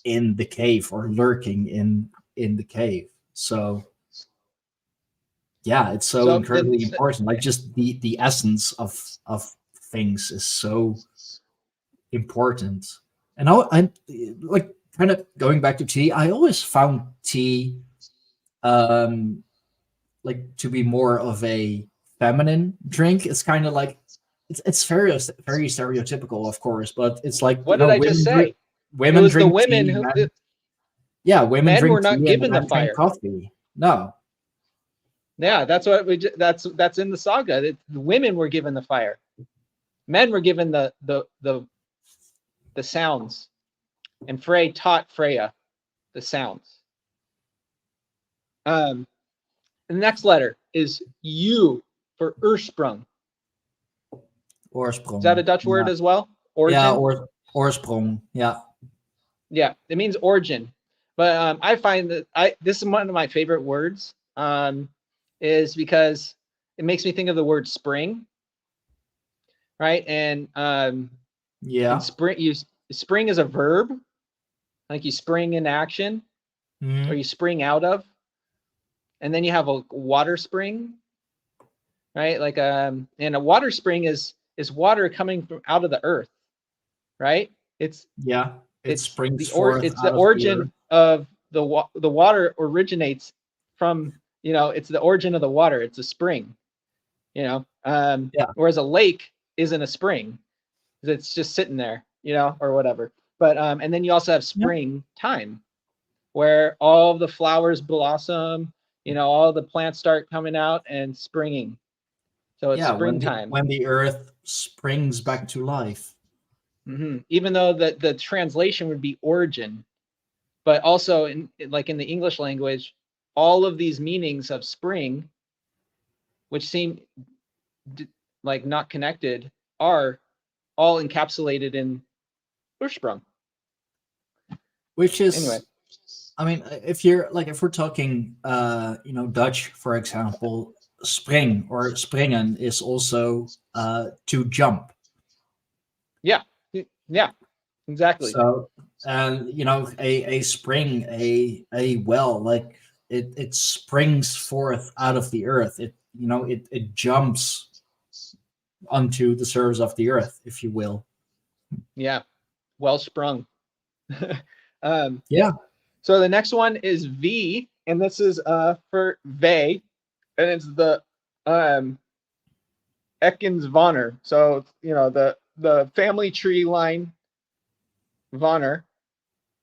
in the cave or lurking in the cave. So yeah, it's so incredibly important. Like just the essence of things is so important. And I'm like kind of going back to tea. I always found tea like to be more of a feminine drink. It's kind of like it's very stereotypical, of course, but it's like, what did I just say? Women drink the women tea, who women men drink were not tea given and the fire. Coffee. No. Yeah, that's what that's in the saga. The women were given the fire. Men were given the sounds, and Frey taught Freya the sounds. The next letter is U for Ursprung. Oorsprong. Is that a Dutch word as well? Origin? Yeah, oorsprong. Yeah. Yeah, it means origin. But I find that this is one of my favorite words, is because it makes me think of the word spring, right? And yeah, spring is a verb, like you spring in action, or you spring out of, and then you have a water spring, right? Like and a water spring is water coming from out of the earth, right? It springs forth. It's the origin of the water originates from, it's the origin of the water. It's a spring, whereas a lake isn't a spring. It's just sitting there, or whatever. But and then you also have spring time, where all the flowers blossom, all the plants start coming out and springing. So it's springtime. When the earth springs back to life. Mm-hmm. Even though the translation would be origin, but also in the English language, all of these meanings of spring, which seem like not connected, are all encapsulated in Ursprung. Which is, anyway, I mean, if we're talking, Dutch, for example, spring or springen is also to jump. Yeah, exactly. So, and a spring, a well, like it springs forth out of the earth. It jumps onto the surface of the earth, if you will. Yeah, well sprung. Yeah. So the next one is V, and this is for Ve, and it's the Ekensvaner. So the family tree line Vaner,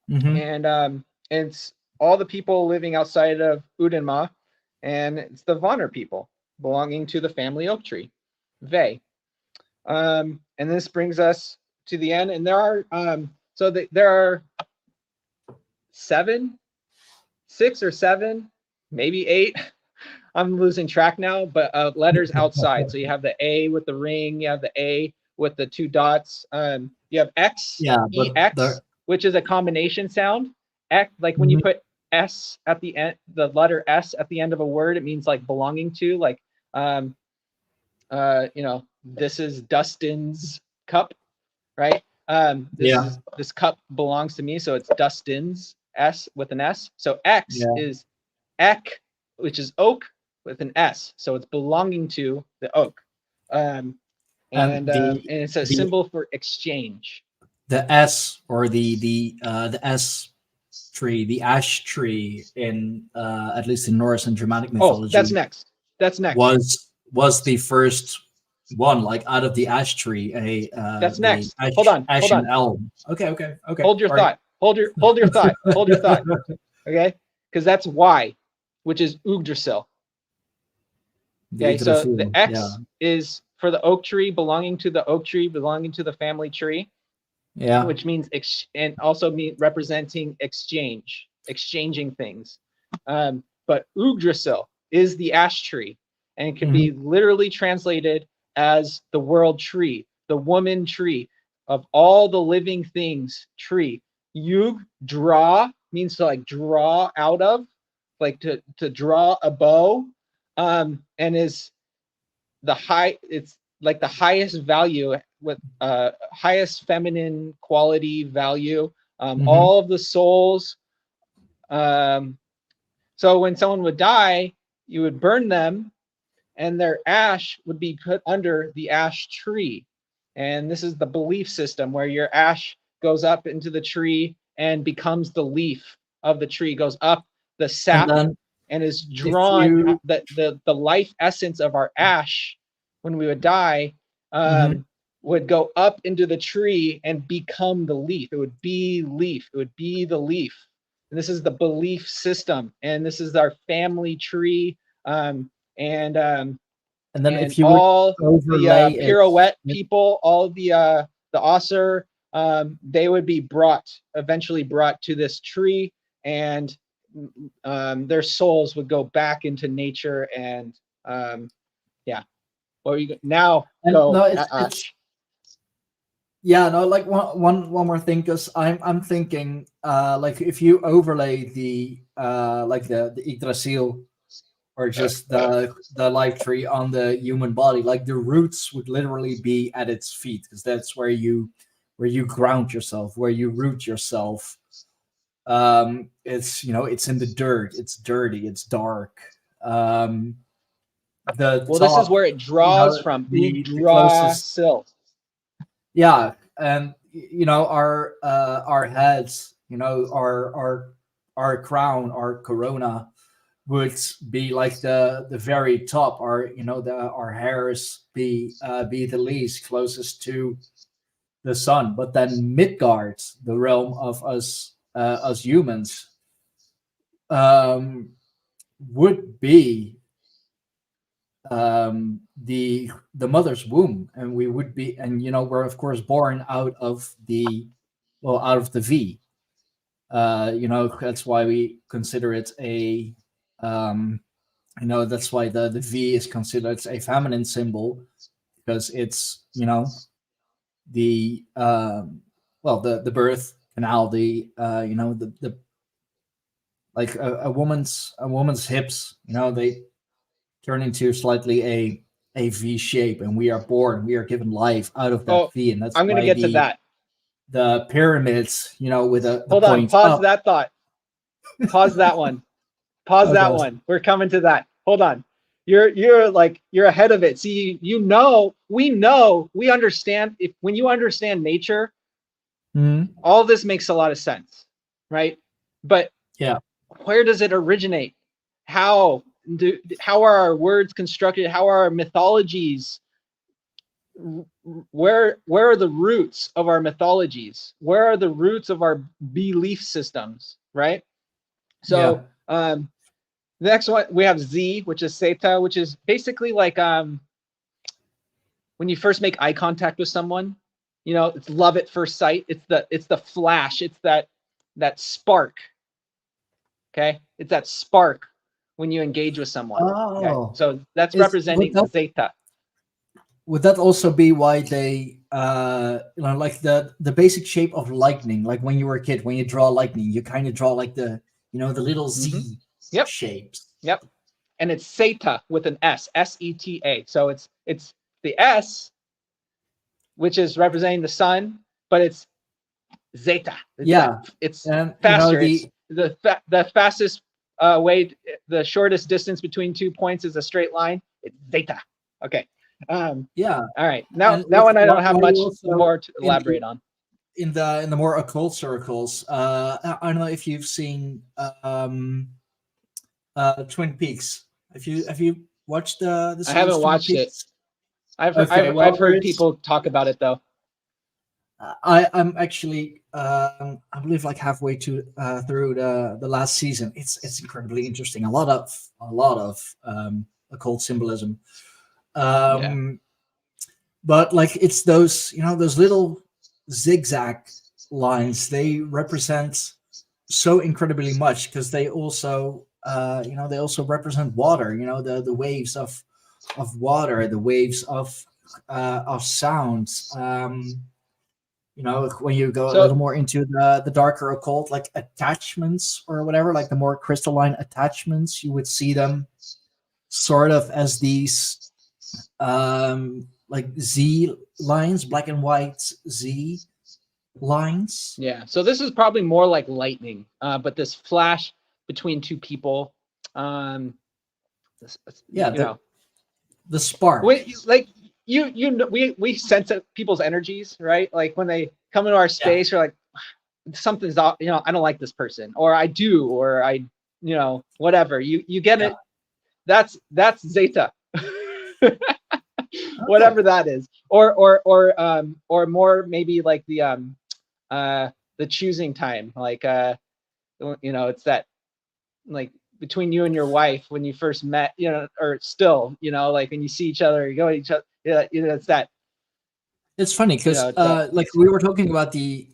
and it's all the people living outside of Udenma, and it's the Vaner people belonging to the family oak tree, Ve. And this brings us to the end, and there are there are 6 or 7, maybe 8. I'm losing track now, but letters outside. So you have the A with the ring, you have the A with the 2 dots. You have X, EX, which is a combination sound. X, like when you put S at the end, the letter S at the end of a word, it means like belonging to, like, this is Dustin's cup, right? This cup belongs to me, so it's Dustin's, S with an S. So X is Ek, which is oak with an S, so it's belonging to the oak. And it's a symbol for exchange. The S, or the S tree, the ash tree, in at least in Norse and Germanic mythology. Oh, that's next. Was the first one, like out of the ash tree. That's next. Hold on. Elm. Okay. Hold your thought. Hold your thought. Okay, because that's Y, which is Yggdrasil. Okay, so the X is for the oak tree belonging to the family tree. Yeah. Which means and also representing exchanging things. But Yggdrasil is the ash tree, and it can be literally translated as the world tree, the woman tree of all the living things tree. Yug, draw, means to like draw out of, like to draw a bow, and is it's like the highest value, with highest feminine quality value. All of the souls. So when someone would die, you would burn them, and their ash would be put under the ash tree. And this is the belief system where your ash goes up into the tree and becomes the leaf of the tree, goes up the sap, and is drawn. The life essence of our ash when we would die would go up into the tree and become the leaf. It would be leaf. It would be the leaf. And this is the belief system, and this is our family tree. And then if you all the pirouette people, all the Ossur, they would be eventually brought to this tree, and their souls would go back into nature. And well, you now go. Like one more thing, because I'm thinking like if you overlay the like the Yggdrasil, or just the life tree on the human body, like the roots would literally be at its feet, because that's where you ground yourself, where you root yourself. It's it's in the dirt, it's dirty, it's dark. This is where it draws from. The closest, yeah, and our heads, our crown, our corona would be like the very top. Our hairs be the least, closest to the sun. But then Midgard, the realm of us humans, would be the mother's womb, and we would be, and we're of course born out of the V. That's why we consider it a that's why the V is considered a feminine symbol, because it's the birth canal, the like a woman's hips, they turn into slightly a V shape, and we are given life out of that V. And that's I'm going to get to that. The pyramids, with the hold on, pause up. that thought. Pause that one. Pause that one. We're coming to that. Hold on. You're ahead of it. See, we understand. When you understand nature, all this makes a lot of sense, right? But where does it originate? How are our words constructed? How are our mythologies? Where are the roots of our mythologies? Where are the roots of our belief systems, right? So the next one, we have Z, which is Seta, which is basically like when you first make eye contact with someone, it's love at first sight. It's the flash. It's that spark. Okay, it's that spark when you engage with someone. Okay? So that's representing Zeta. Would that also be why they like the basic shape of lightning? Like when you were a kid, when you draw lightning, you kind of draw like the the little Z shapes. Yep. And it's Seta with an S, S-E-T-A. So it's the S, which is representing the sun, but it's Zeta. It's faster. It's the fastest way, the shortest distance between 2 points is a straight line. It's Zeta. Okay. All right. Now one I don't have much more to elaborate on. In the more occult circles, I don't know if you've seen Twin Peaks. Have you watched the series? I haven't watched it. I've heard people talk about it though. I'm actually I believe like halfway through the last season. It's incredibly interesting. A lot of occult symbolism. but like it's those, those little zigzag lines, they represent so incredibly much, because they also they also represent water, the waves of water, the waves of sound. When you go a little more into the darker occult, like attachments or whatever, like the more crystalline attachments, you would see them sort of as these like Z lines, black and white Z lines. Yeah. So this is probably more like lightning, but this flash between two people. The spark. We sense people's energies, right? Like when they come into our space, you're like, something's off. I don't like this person, or I do, or I, whatever. You get it. That's Zeta. Whatever that is, or more maybe like the choosing time, like it's that, like between you and your wife when you first met, or still, like when you see each other, you go at each other, it's that. It's funny because like we were talking about the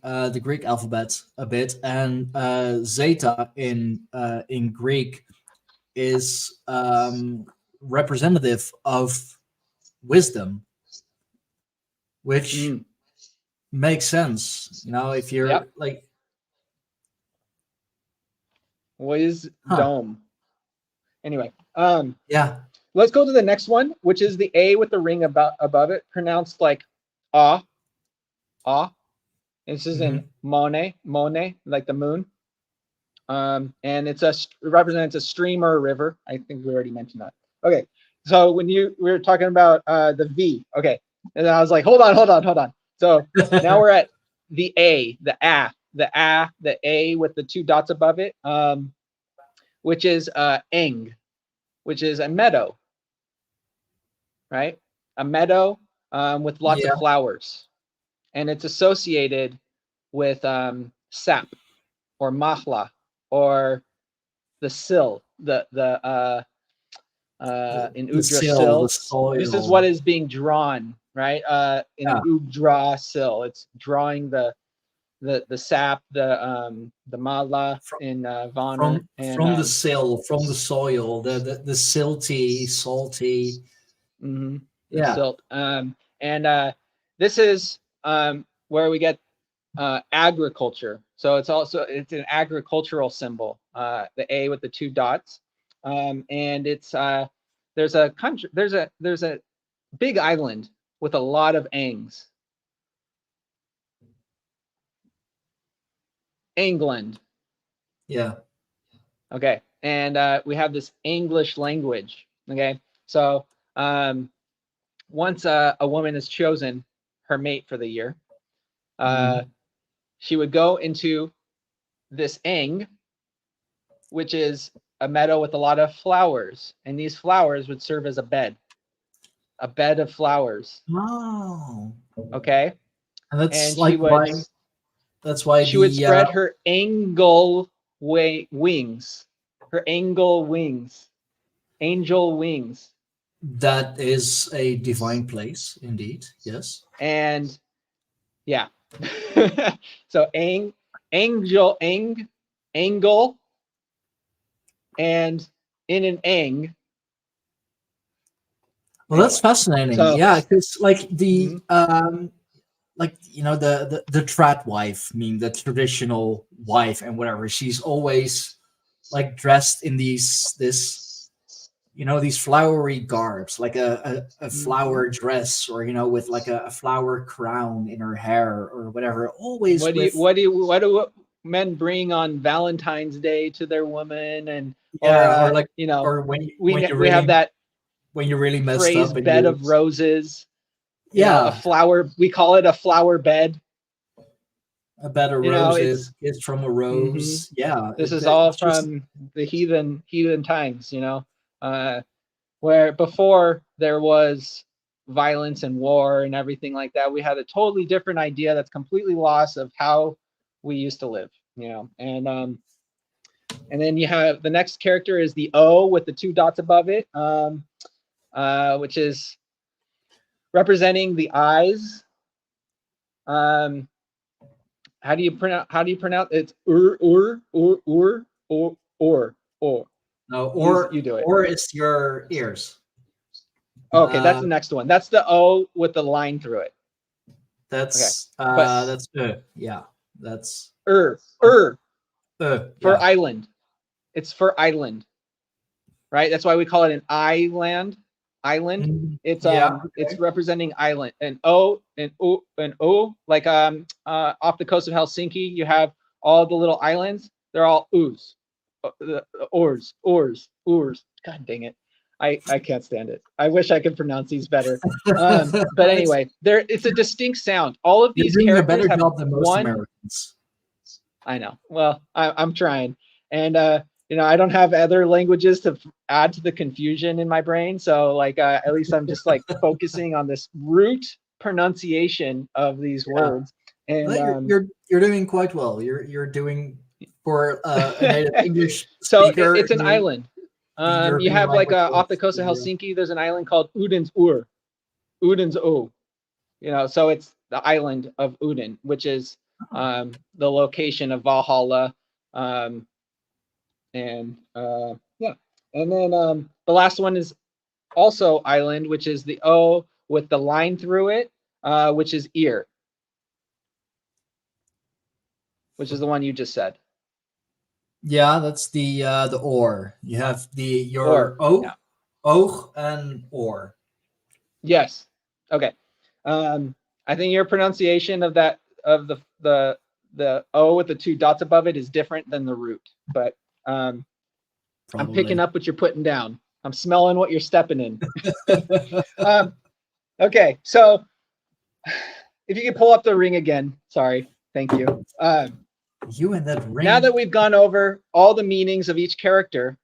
Greek alphabet a bit, and Zeta in Greek is representative of wisdom, which makes sense. If you're like wisdom. Anyway, let's go to the next one, which is the A with the ring above it, pronounced like ah. This is in Monet, like the moon. And it represents a stream or a river. I think we already mentioned that. Okay, so when we were talking about the V, okay, and then I was like, hold on. So now we're at the A, the A with the two dots above it, which is Eng, which is a meadow, right? A meadow with lots of flowers, and it's associated with sap or mahla or the sill, the in Yggdrasil. This is what is being drawn, right? In Yggdrasil, it's drawing the sap, the mahla in Vanner, from the sill, from the soil, the silty, salty. Silt. And this is where we get agriculture. So it's an agricultural symbol, the A with the two dots. And it's there's a big island with a lot of Angs. England. Yeah. Okay. And we have this English language. Okay. So once a woman is chosen her mate for the year, she would go into this Eng, which is a meadow with a lot of flowers, and these flowers would serve as a bed of flowers. Oh. Okay. And that's why she would spread her angel wings. Angel wings. That is a divine place, indeed. Yes. And yeah. So angel, and in an Eng. Well, that's fascinating. So, because like the the trad wife, meaning the traditional wife and whatever, she's always like dressed in these flowery garbs, like a flower dress, or with like a flower crown in her hair or whatever. Always. What do men bring on Valentine's Day to their woman? And or when we have that when you really messed up, and bed of roses. A flower. We call it a flower bed. A bed of roses is from a rose. Yeah, this is all from the heathen times. Where before there was violence and war and everything like that, we had a totally different idea that's completely lost of how we used to live. And then you have the next character is the O with the two dots above it, which is representing the eyes. How do you pronounce it's or. No, or you do it. Or is your ears. Okay, that's the next one. That's the O with the line through it. That's But- that's yeah. That's For yeah. island. It's for island. Right? That's why we call it an island. Mhm. It's Yeah, it's representing island. And O, like off the coast of Helsinki, you have all the little islands. They're all oos. The oars. God dang it. I can't stand it. I wish I could pronounce these better. But anyway, it's a distinct sound. All of You're these doing a characters better have job than most one. Americans. I know. Well, I'm trying, and I don't have other languages to add to the confusion in my brain. So like, at least I'm just like focusing on this root pronunciation of these words. And Well, you're doing quite well. You're doing for a native English so speaker. it's an island. You European have like language off the coast of Helsinki, there's an island called Udens O. So it's the island of Uden, which is the location of Valhalla. And then the last one is also island, which is the O with the line through it, which is ear, which is the one you just said. Yeah, that's the or. You have your Or, oog, yeah. oog and or. Yes. Okay. I think your pronunciation of that of the O with the two dots above it is different than the root, but I'm picking up what you're putting down. I'm smelling what you're stepping in. Okay, so if you could pull up the ring again. Sorry. Thank you. You and that ring. Now that we've gone over all the meanings of each character,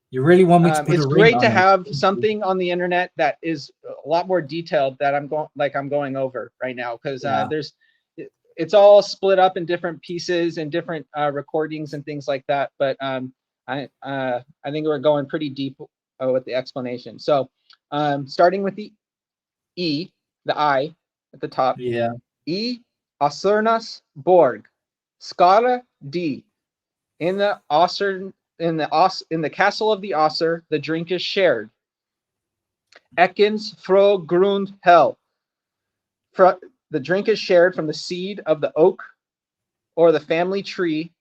you really want me to put it's a ring great on to it. have something on the internet that is a lot more detailed that I'm going over right now, because it's all split up in different pieces and different recordings and things like that. But I think we're going pretty deep with the explanation. So starting with the E, the I at the top. Yeah. E Alfarnas-bete, Skara D. In the castle of the Osser, the drink is shared. Ekins fro grund hell. The drink is shared from the seed of the oak or the family tree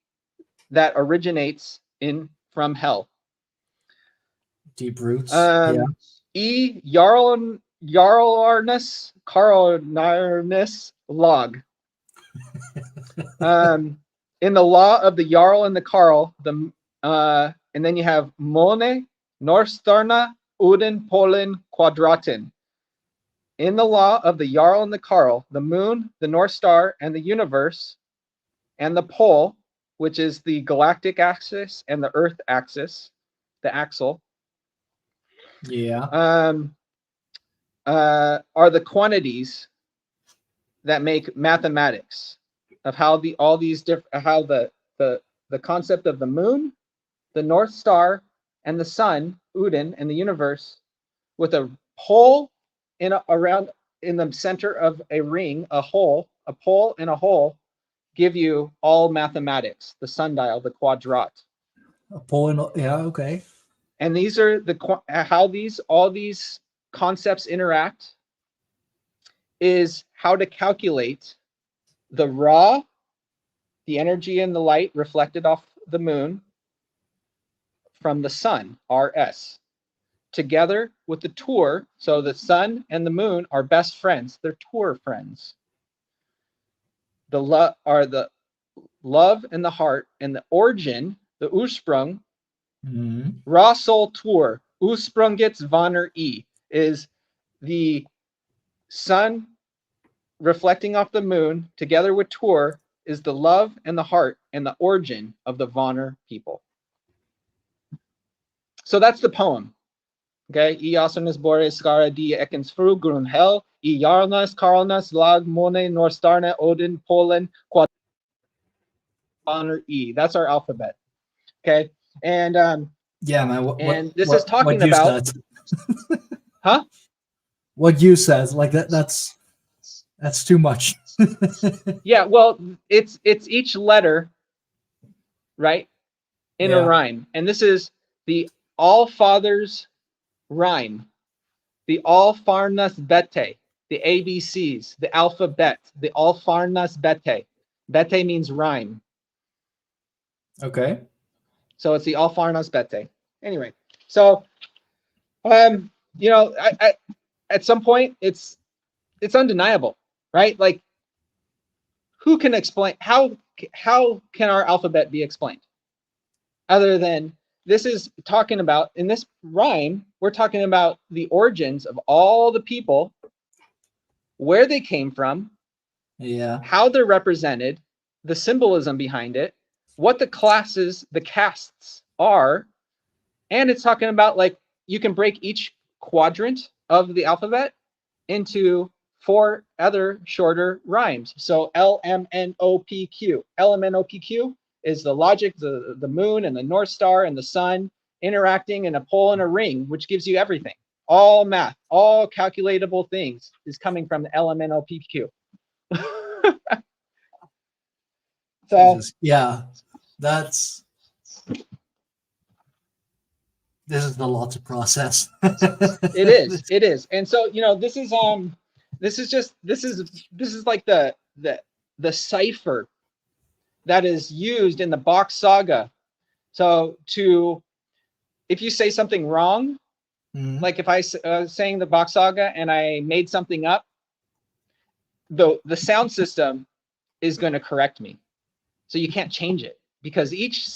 that originates from hell. Deep roots. E Jarlarnes log. In the law of the Jarl and the Carl, and then you have Mone, Norstharna, Uden, Polen, Quadratin. In the law of the Jarl and the Carl, the moon, the North Star, and the universe, and the pole, which is the galactic axis and the Earth axis, the axle. Yeah. Are the quantities that make mathematics of how the concept of the moon, the North Star, and the sun, Uden, and the universe, with a pole in the center of a ring, a pole and a hole, give you all mathematics, the sundial, the quadrat. A pole and yeah, okay. And these are how all these concepts interact, is how to calculate the raw, the energy and the light reflected off the moon from the sun, RS, together with the tour. So the sun and the moon are best friends. They're tour friends. The love and the heart, and the origin, the Ursprung, Ra Sol Tour, Ursprungets Vanner E, is the sun reflecting off the moon together with Tour, is the love and the heart and the origin of the Vanner people. So that's the poem. Okay. I Alfarnas-bete skara di ekens fru grun hell, I jarnas karlnas lag mone norstarne odin polen quad Vanner E. That's our alphabet. Okay. And yeah, man. This is talking about huh? what you said. Like that's too much. Yeah, well, it's each letter, right, in a rhyme, and this is the All Fathers rhyme, the Alfarnas-bete, the ABCs, the alphabet, the Alfarnas-bete. Bete means rhyme. Okay. So it's the Alfarnas-bete. Anyway, so you know, I at some point it's undeniable, right? Like, who can explain how can our alphabet be explained other than this is talking about, in this rhyme, we're talking about the origins of all the people, where they came from, how they're represented, the symbolism behind it, what the classes, the castes are, and it's talking about, like, you can break each quadrant of the alphabet into 4 other shorter rhymes. So LMNOPQ. LMNOPQ is the logic, the moon and the North Star and the sun interacting in a pole and a ring, which gives you everything. All math, all calculatable things is coming from the LMNOPQ. So Jesus. Yeah, this is a lot to process. it is. And so, you know, this is like the cipher that is used in the Bock Saga. So if you say something wrong, like if I saying the Bock Saga and I made something up, the sound system is going to correct me. So you can't change it, because each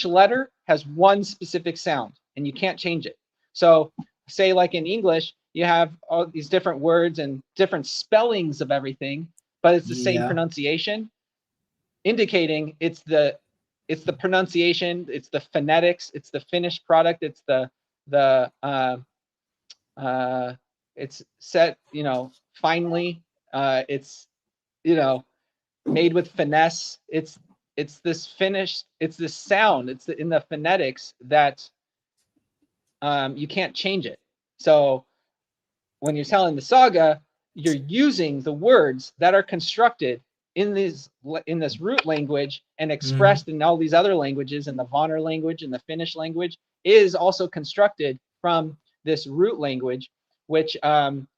letter has one specific sound and you can't change it. So say, like in English, you have all these different words and different spellings of everything, but it's the same pronunciation, indicating it's the pronunciation, it's the phonetics, it's the finished product, it's it's set, you know, finely, it's, you know, made with finesse. It's this finished, it's this sound, it's in the phonetics that you can't change it. So when you're telling the saga, you're using the words that are constructed in this root language and expressed in all these other languages, and the Vonner language and the Finnish language is also constructed from this root language, which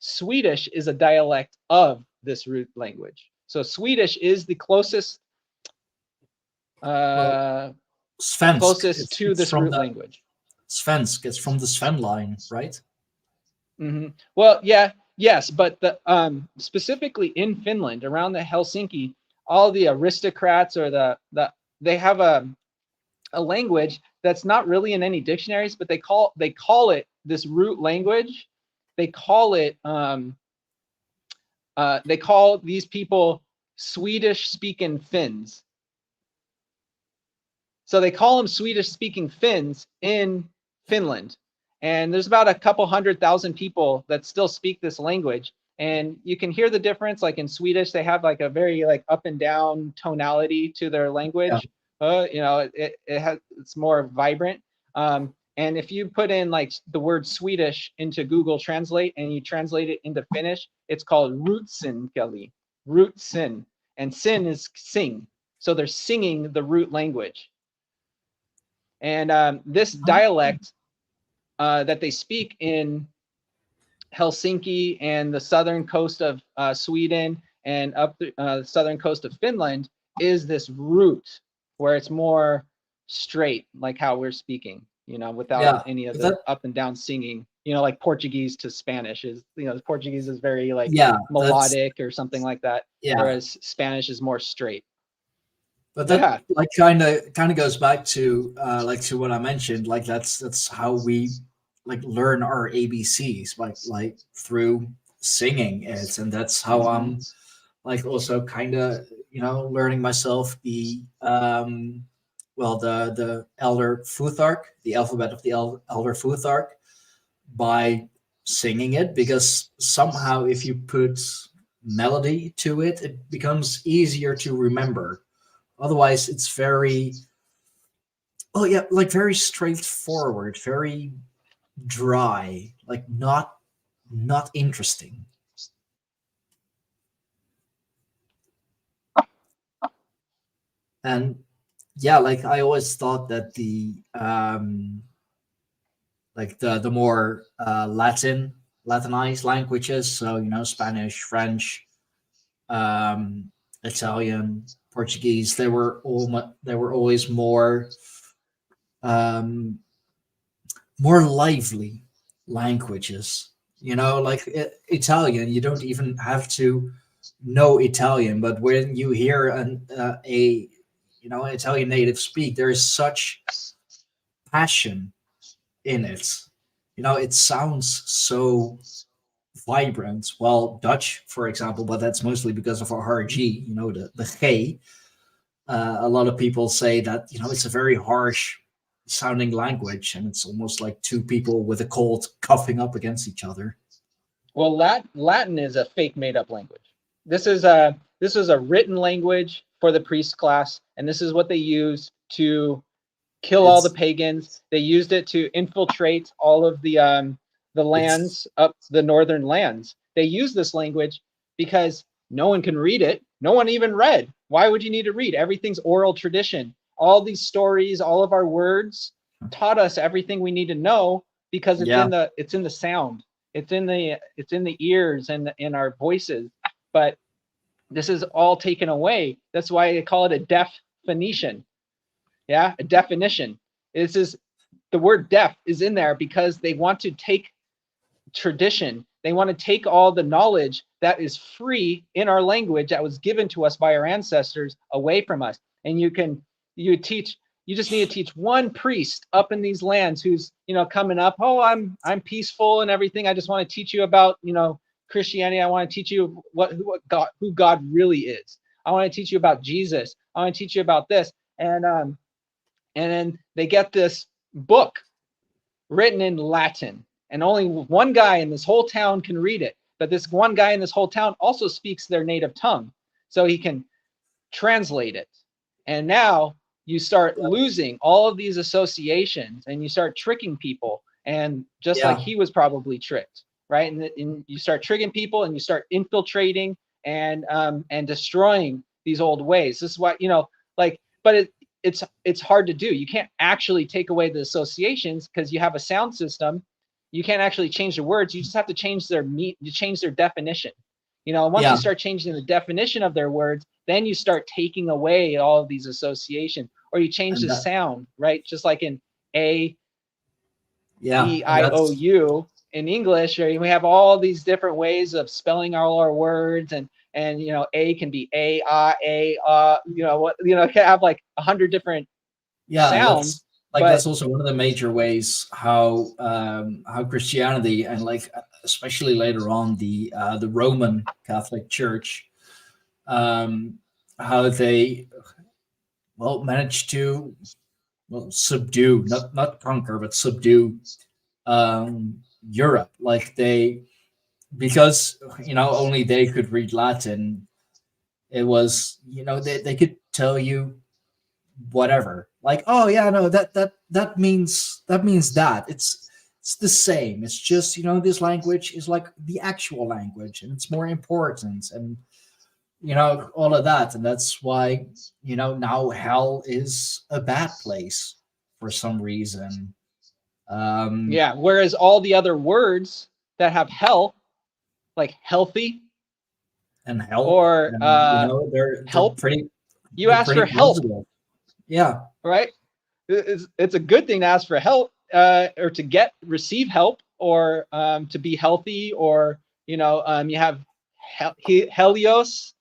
Swedish is a dialect of this root language. So Swedish is the closest closest to this root language. Svensk, it's from the Sven line, right? Well, yeah, yes, but the specifically in Finland, around the Helsinki, all the aristocrats or they have a language that's not really in any dictionaries, but they call it this root language. They call it they call these people Swedish-speaking Finns. So they call them Swedish-speaking Finns in Finland. And there's about a couple 100,000 people that still speak this language. And you can hear the difference. Like in Swedish, they have like a very like up and down tonality to their language. You know, it's more vibrant. And if you put in like the word Swedish into Google Translate and you translate it into Finnish, it's called ruutsinkeli, ruutsin, and sin is sing. So they're singing the root language. And this dialect that they speak in Helsinki and the southern coast of Sweden and up the southern coast of Finland is this root, where it's more straight, like how we're speaking, you know, without any of the up and down singing, you know, like Portuguese to Spanish is, you know, Portuguese is very like melodic or something like that, whereas Spanish is more straight. But that like kind of goes back to like to what I mentioned, like that's how we like learn our ABCs, like through singing it, and that's how I'm like also kind of, you know, learning myself the Elder Futhark, the alphabet of the Elder Futhark, by singing it, because somehow if you put melody to it, it becomes easier to remember. Otherwise, it's very, very straightforward, very dry, like not not interesting. And yeah, like I always thought that the more Latinized languages, so Spanish, French, Italian, Portuguese, they were always um, more lively languages. Like Italian, you don't even have to know Italian, but when you hear an Italian native speak, there is such passion in it. It sounds so vibrant. Well, Dutch, for example, but that's mostly because of our G, the G. A lot of people say that, it's a very harsh sounding language, and it's almost like two people with a cold coughing up against each other. Well, Latin is a fake made up language. This is a written language for the priest class, and this is what they use to kill all the pagans. They used it to infiltrate all of the lands up the northern lands. They use this language because no one can read it. No one even read. Why would you need to read? Everything's oral tradition. All these stories, all of our words taught us everything we need to know because it's in the sound. It's in the ears and in our voices. But this is all taken away. That's why they call it a definition. Yeah, a definition. The word deaf is in there because they want to take tradition. They want to take all the knowledge that is free in our language that was given to us by our ancestors away from us. And you just need to teach one priest up in these lands who's, coming up. Oh, I'm peaceful and everything. I just want to teach you about, Christianity. I want to teach you who God really is. I want to teach you about Jesus. I want to teach you about this. And then they get this book written in Latin, and only one guy in this whole town can read it. But this one guy in this whole town also speaks their native tongue, so he can translate it. And now you start losing all of these associations, and you start tricking people, and just like he was probably tricked, right? And you start tricking people, and you start infiltrating and destroying these old ways. This is what but it's hard to do. You can't actually take away the associations because you have a sound system. You can't actually change the words. You just have to change their definition. Once you start changing the definition of their words, then you start taking away all of these associations, or you change the sound, right? Just like in A, E, I, O, U in English, right? We have all these different ways of spelling all our words, and A can be A, it can have like 100 different sounds. That's also one of the major ways how Christianity, and especially later on the Roman Catholic Church, how they managed to subdue, not conquer, but subdue Europe. Because only they could read Latin. It was they could tell you whatever, that means that. It's the same. It's just this language is like the actual language, and it's more important, and all of that. And that's why now hell is a bad place for some reason. Whereas all the other words that have hell, like healthy and help, or they're help, pretty. You ask for help. Positive. Yeah. Right. It's a good thing to ask for help, or to receive help, or to be healthy, or you have Helios,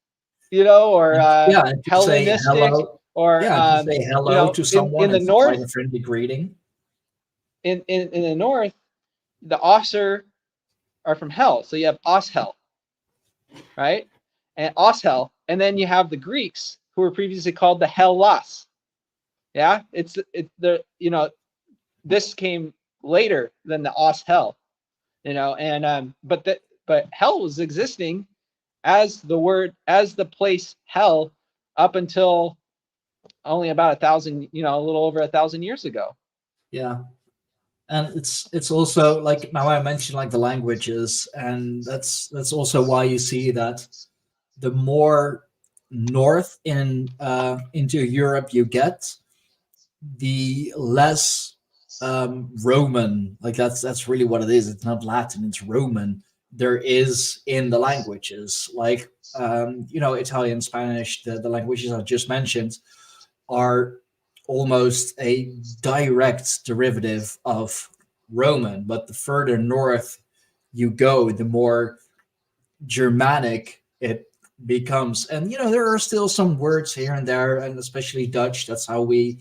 or Hellenistic, or to say hello to someone in the north, like a friendly greeting. In the north, the Osser are from hell, so you have Oshel, right? And Oshel, and then you have the Greeks who were previously called the Hellas. Yeah, this came later than the Oshel, and but hell was existing as the place hell up until only about 1,000, a little over 1,000 years ago. Yeah. And it's also like, now I mentioned like the languages, and that's also why you see that the more north into Europe you get, the less Roman, like that's really what it is. It's not Latin, it's Roman. There is in the languages, like Italian, Spanish, the languages I just mentioned are almost a direct derivative of Roman. But the further north you go, the more Germanic it becomes. And there are still some words here and there, and especially Dutch. That's how we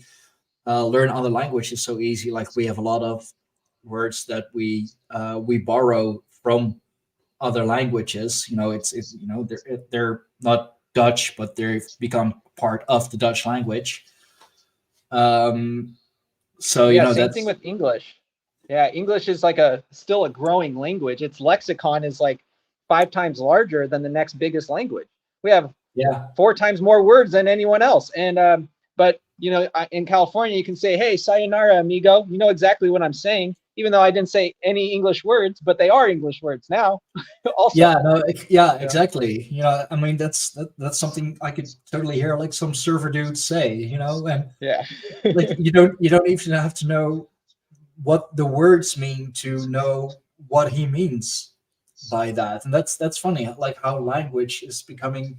learn other languages so easy. Like we have a lot of words that we borrow from other languages. They're not Dutch, but they've become part of the Dutch language. So Yeah, same that's thing with English. Yeah, English is like still a growing language. Its lexicon is like 5 times larger than the next biggest language. We have 4 times more words than anyone else. And but in California, you can say, "Hey, sayonara, amigo." You know exactly what I'm saying, even though I didn't say any English words, but they are English words now. Also, exactly. I mean, that's something I could totally hear like some server dudes say. And yeah, like you don't even have to know what the words mean to know what he means by that. And that's funny, like how language is becoming,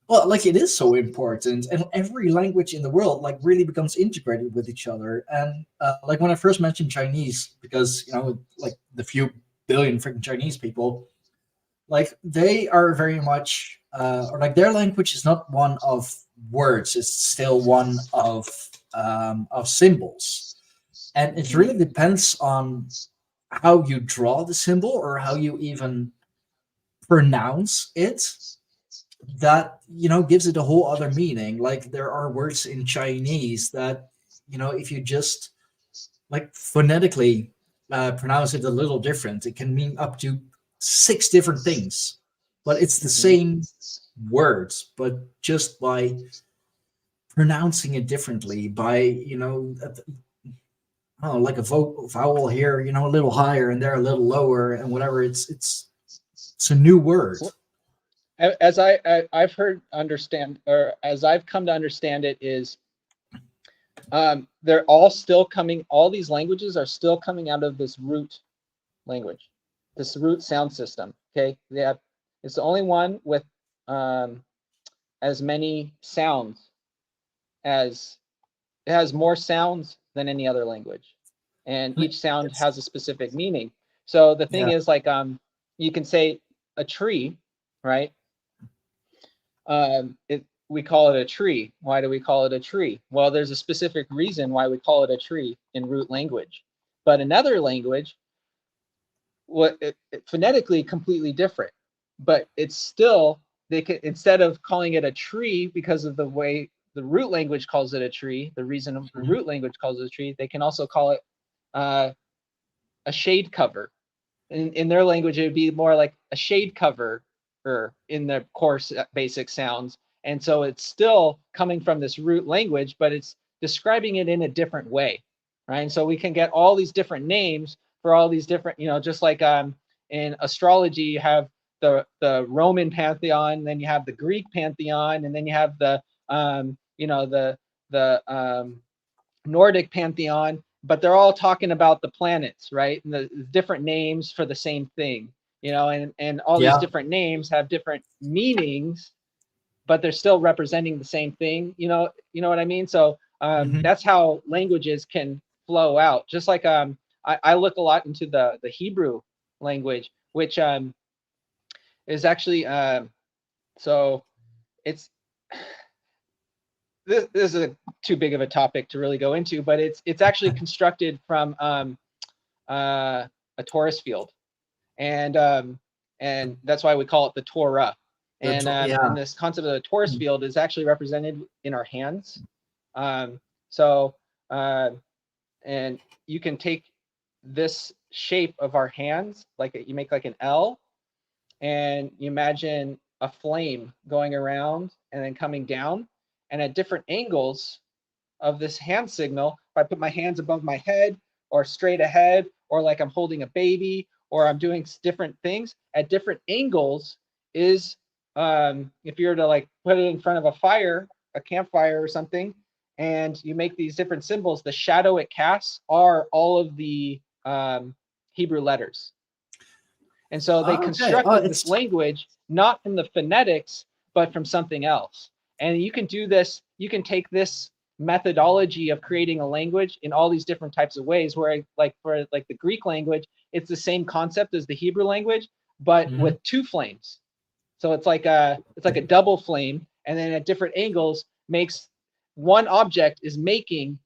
well, like it is so important, and every language in the world like really becomes integrated with each other. And like when I first mentioned Chinese, because like the few billion freaking Chinese people, like they are very much or like their language is not one of words, it's still one of symbols. And it really depends on how you draw the symbol or how you even pronounce it, that gives it a whole other meaning. Like there are words in Chinese that if you just like phonetically pronounce it a little different, it can mean up to 6 different things, but it's the same words, but just by pronouncing it differently, by like a vowel here a little higher and there a little lower and whatever, it's a new word. As I've heard understand, or as I've come to understand it, is they're all still coming. All these languages are still coming out of this root language, this root sound system. Okay, it's the only one with as many sounds as it has more sounds than any other language, and each sound has a specific meaning. So the thing is, like, you can say a tree, right? We call it a tree. Why do we call it a tree? Well, there's a specific reason why we call it a tree in root language. But another language, phonetically completely different, but it's still, they can, instead of calling it a tree because of the way the root language calls it a tree, the reason the root language calls it a tree, they can also call it a shade cover. In their language, it would be more like a shade cover in the course basic sounds. And so it's still coming from this root language, but it's describing it in a different way, right? And so we can get all these different names for all these different, just like in astrology, you have the Roman pantheon, then you have the Greek pantheon, and then you have the Nordic pantheon, but they're all talking about the planets, right? And the different names for the same thing, and all these different names have different meanings, but they're still representing the same thing. You know what I mean? So that's how languages can flow out. Just like I look a lot into the Hebrew language, which is actually so it's this is too big of a topic to really go into, but it's actually constructed from a torus field, and that's why we call it the Torah. And this concept of the torus field is actually represented in our hands. And you can take this shape of our hands, like you make like an L, and you imagine a flame going around and then coming down. And at different angles of this hand signal, if I put my hands above my head or straight ahead, or like I'm holding a baby, or I'm doing different things at different angles is, if you were to like put it in front of a campfire or something, and you make these different symbols, the shadow it casts are all of the Hebrew letters. And so they constructed this language not from the phonetics, but from something else. And you can do this, you can take this methodology of creating a language in all these different types of ways, where like for like the Greek language, it's the same concept as the Hebrew language, but with two flames. So it's like a double flame, and then at different angles makes one object is making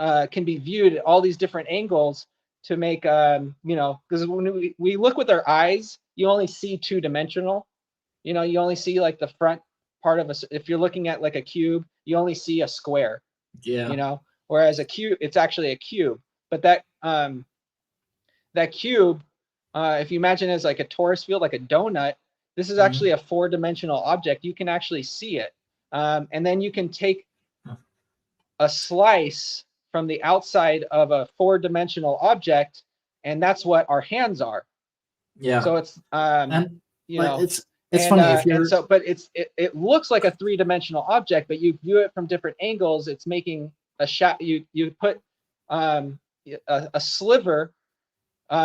can be viewed at all these different angles to make because when we look with our eyes, you only see two-dimensional. You only see like the front part of if you're looking at like a cube, you only see a square. Yeah. Whereas a cube, it's actually a cube. But that cube, if you imagine it as like a torus field, like a donut, this is actually a four-dimensional object. You can actually see it. And then you can take a slice from the outside of a four-dimensional object, and that's what our hands are. Yeah. So it's it's funny if you're but it looks like a three-dimensional object, but you view it from different angles. It's making a shot. You put a sliver,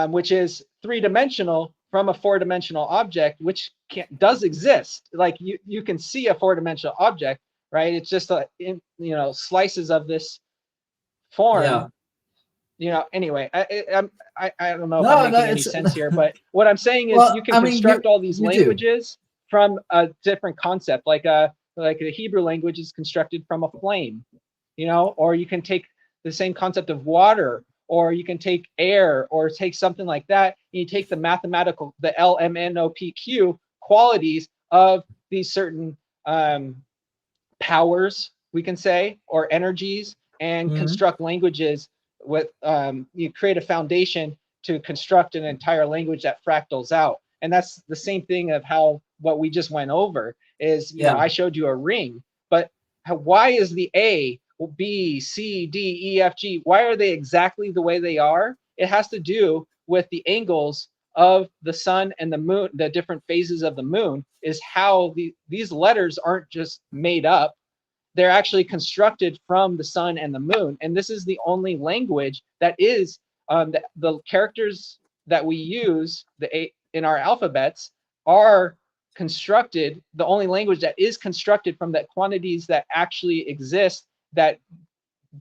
which is three-dimensional, from a four-dimensional object, which does exist. Like you can see a four-dimensional object, right? It's just slices of this form. Yeah. Anyway, I don't know if I'm making any sense here, but what I'm saying is you can construct all these languages from a different concept, like the Hebrew language is constructed from a flame, or you can take the same concept of water, or you can take air, or take something like that. And you take the mathematical, the LMNOPQ qualities of these certain powers, we can say, or energies, and construct languages with you create a foundation to construct an entire language that fractals out. And that's the same thing of how what we just went over is, I showed you a ring, but why is the A, B, C, D, E, F, G, why are they exactly the way they are? It has to do with the angles of the sun and the moon, the different phases of the moon, is how these letters aren't just made up. They're actually constructed from the sun and the moon. And this is the only language that is the characters that we use in our alphabets are constructed. The only language that is constructed from the quantities that actually exist that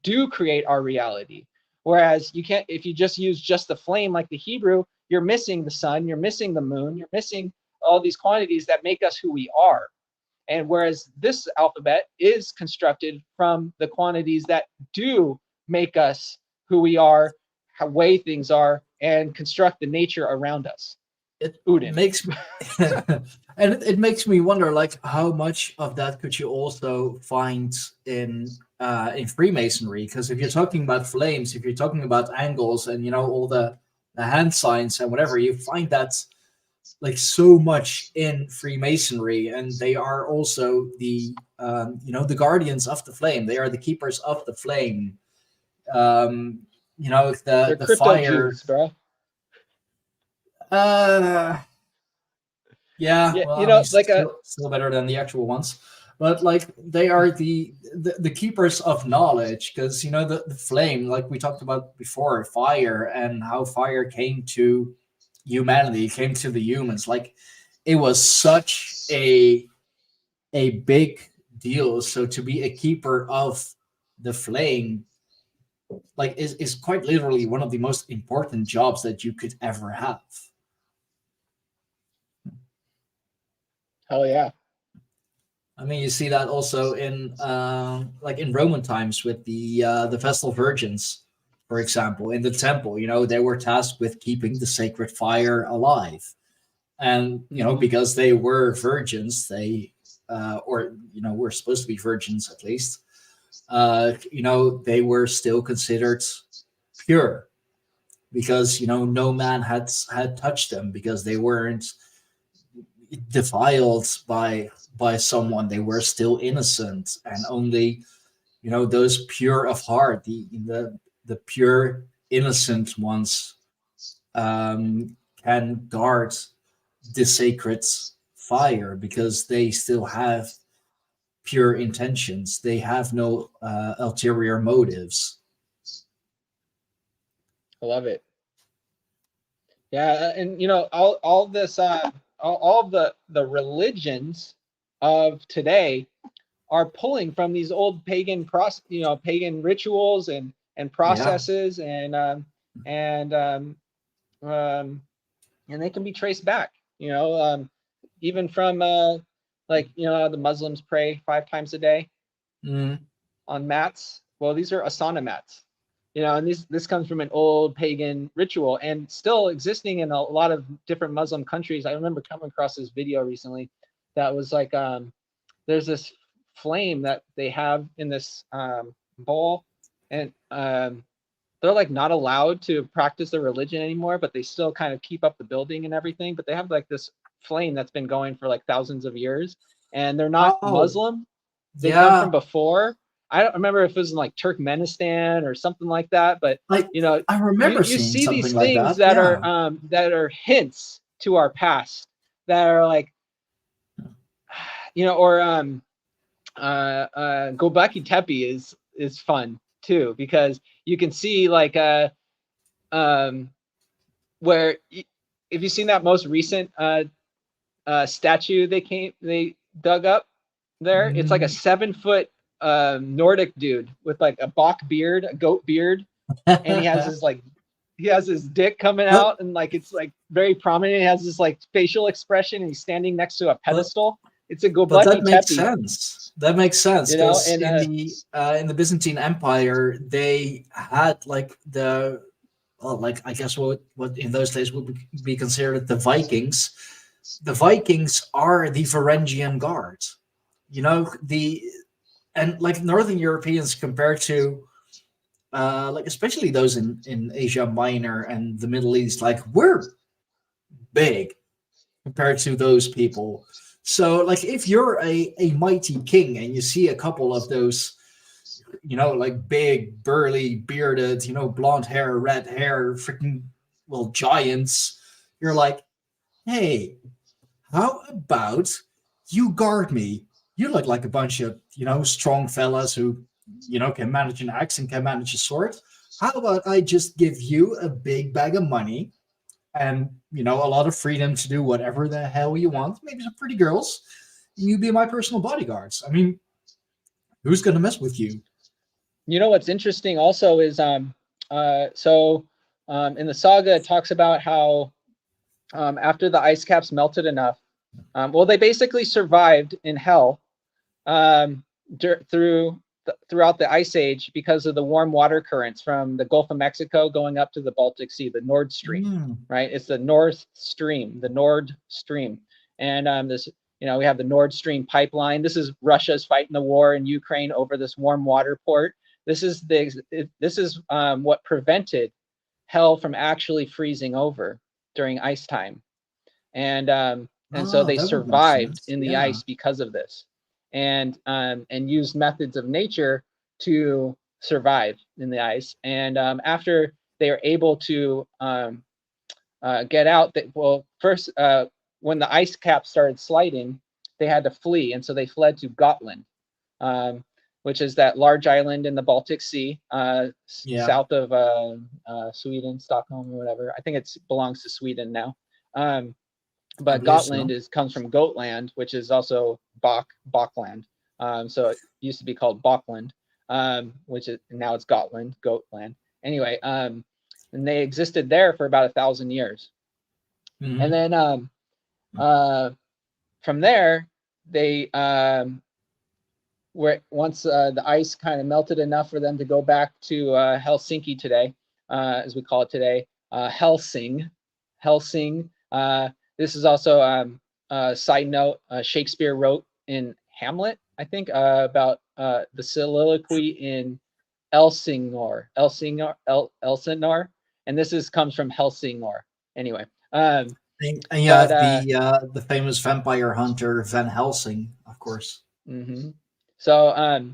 do create our reality. Whereas you can't, if you just use just the flame like the Hebrew, you're missing the sun, you're missing the moon, you're missing all these quantities that make us who we are. And whereas this alphabet is constructed from the quantities that do make us who we are, how way things are, and construct the nature around us. It makes me and it makes me wonder, like, how much of that could you also find in Freemasonry? Because if you're talking about flames, if you're talking about angles, and all the hand signs and whatever, you find that like so much in Freemasonry, and they are also the the guardians of the flame. They are the keepers of the flame. The fire, Jews, bro. Yeah, well, still better than the actual ones, but like they are the keepers of knowledge, because the flame, like we talked about before, fire, and how fire came to humanity, came to the humans. Like it was such a big deal. So to be a keeper of the flame, like is quite literally one of the most important jobs that you could ever have. Hell yeah. I mean, you see that also in like in Roman times with the Vestal Virgins, for example, in the temple. They were tasked with keeping the sacred fire alive, and because they were virgins, they were supposed to be virgins at least. They were still considered pure, because no man had touched them, because they weren't defiled by someone. They were still innocent, and only those pure of heart, the the pure innocent ones can guard the sacred fire because they still have pure intentions. They have no ulterior motives. I love it. Yeah, and you know, all this all of the religions of today are pulling from these old pagan pagan rituals and processes, and they can be traced back, even from like, the Muslims pray 5 times a day on mats. Well, these are asana mats, and this comes from an old pagan ritual and still existing in a lot of different Muslim countries. I remember coming across this video recently that was like, there's this flame that they have in this bowl, and they're like not allowed to practice their religion anymore, but they still kind of keep up the building and everything. But they have like this flame that's been going for like thousands of years, and they're not Muslim. They come from before. I don't remember if it was in like Turkmenistan or something like that, but I remember you seeing see these like things that are hints to our past that are like, or Gobekli Tepe is fun too, because you can see like where, if you've seen that most recent statue they dug up there, it's like a 7-foot Nordic dude with like a Bok beard, a goat beard, and he has his dick coming out, and like it's like very prominent. He has this like facial expression, and he's standing next to a pedestal. It's a Gobekli Tepe. That makes sense. That makes sense, because and in the Byzantine Empire, they had like I guess what in those days would be considered the Vikings. The Vikings are the Varangian Guard. And like Northern Europeans compared to like especially those in Asia Minor and the Middle East, like we're big compared to those people. So like if you're a mighty king and you see a couple of those, like big, burly, bearded, blonde hair, red hair, freaking giants, you're like, hey, how about you guard me? You look like a bunch of, strong fellas who, can manage an axe and can manage a sword. How about I just give you a big bag of money and, a lot of freedom to do whatever the hell you want, maybe some pretty girls, you be my personal bodyguards. I mean, who's going to mess with you? What's interesting also is, in the saga, it talks about how after the ice caps melted enough, they basically survived in hell throughout the Ice Age because of the warm water currents from the Gulf of Mexico going up to the Baltic Sea, the Nord Stream, right? It's the Nord Stream, and this, we have the Nord Stream pipeline. This is Russia's fighting the war in Ukraine over this warm water port. This is what prevented hell from actually freezing over during ice time, and so they survived in the ice because of this, and used methods of nature to survive in the ice. And after they are able to get out, first when the ice cap started sliding, they had to flee, and so they fled to Gotland, which is that large island in the Baltic Sea, south of Sweden, Stockholm, or whatever. I think it belongs to Sweden now. But Gotland comes from Goatland, which is also Bockland. So it used to be called Bockland, which is now it's Gotland, Goatland. Anyway, and they existed there for about 1,000 years. And then from there, they once the ice kind of melted enough for them to go back to Helsinki today, as we call it today, Helsing. This is also a side note. Shakespeare wrote in Hamlet, I think, about the soliloquy in Elsinore, and this comes from Helsingor. Anyway, and you have the famous vampire hunter Van Helsing, of course. So,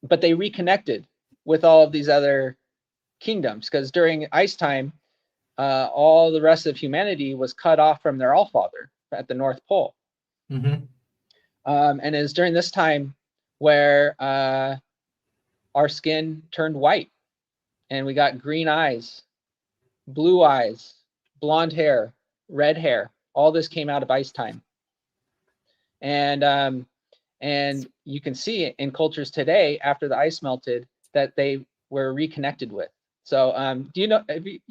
but they reconnected with all of these other kingdoms, because during ice time, all the rest of humanity was cut off from their Allfather at the North Pole. Mm-hmm. And it was during this time where our skin turned white, and we got green eyes, blue eyes, blonde hair, red hair. All this came out of ice time. And you can see in cultures today, after the ice melted, that they were reconnected with. So do you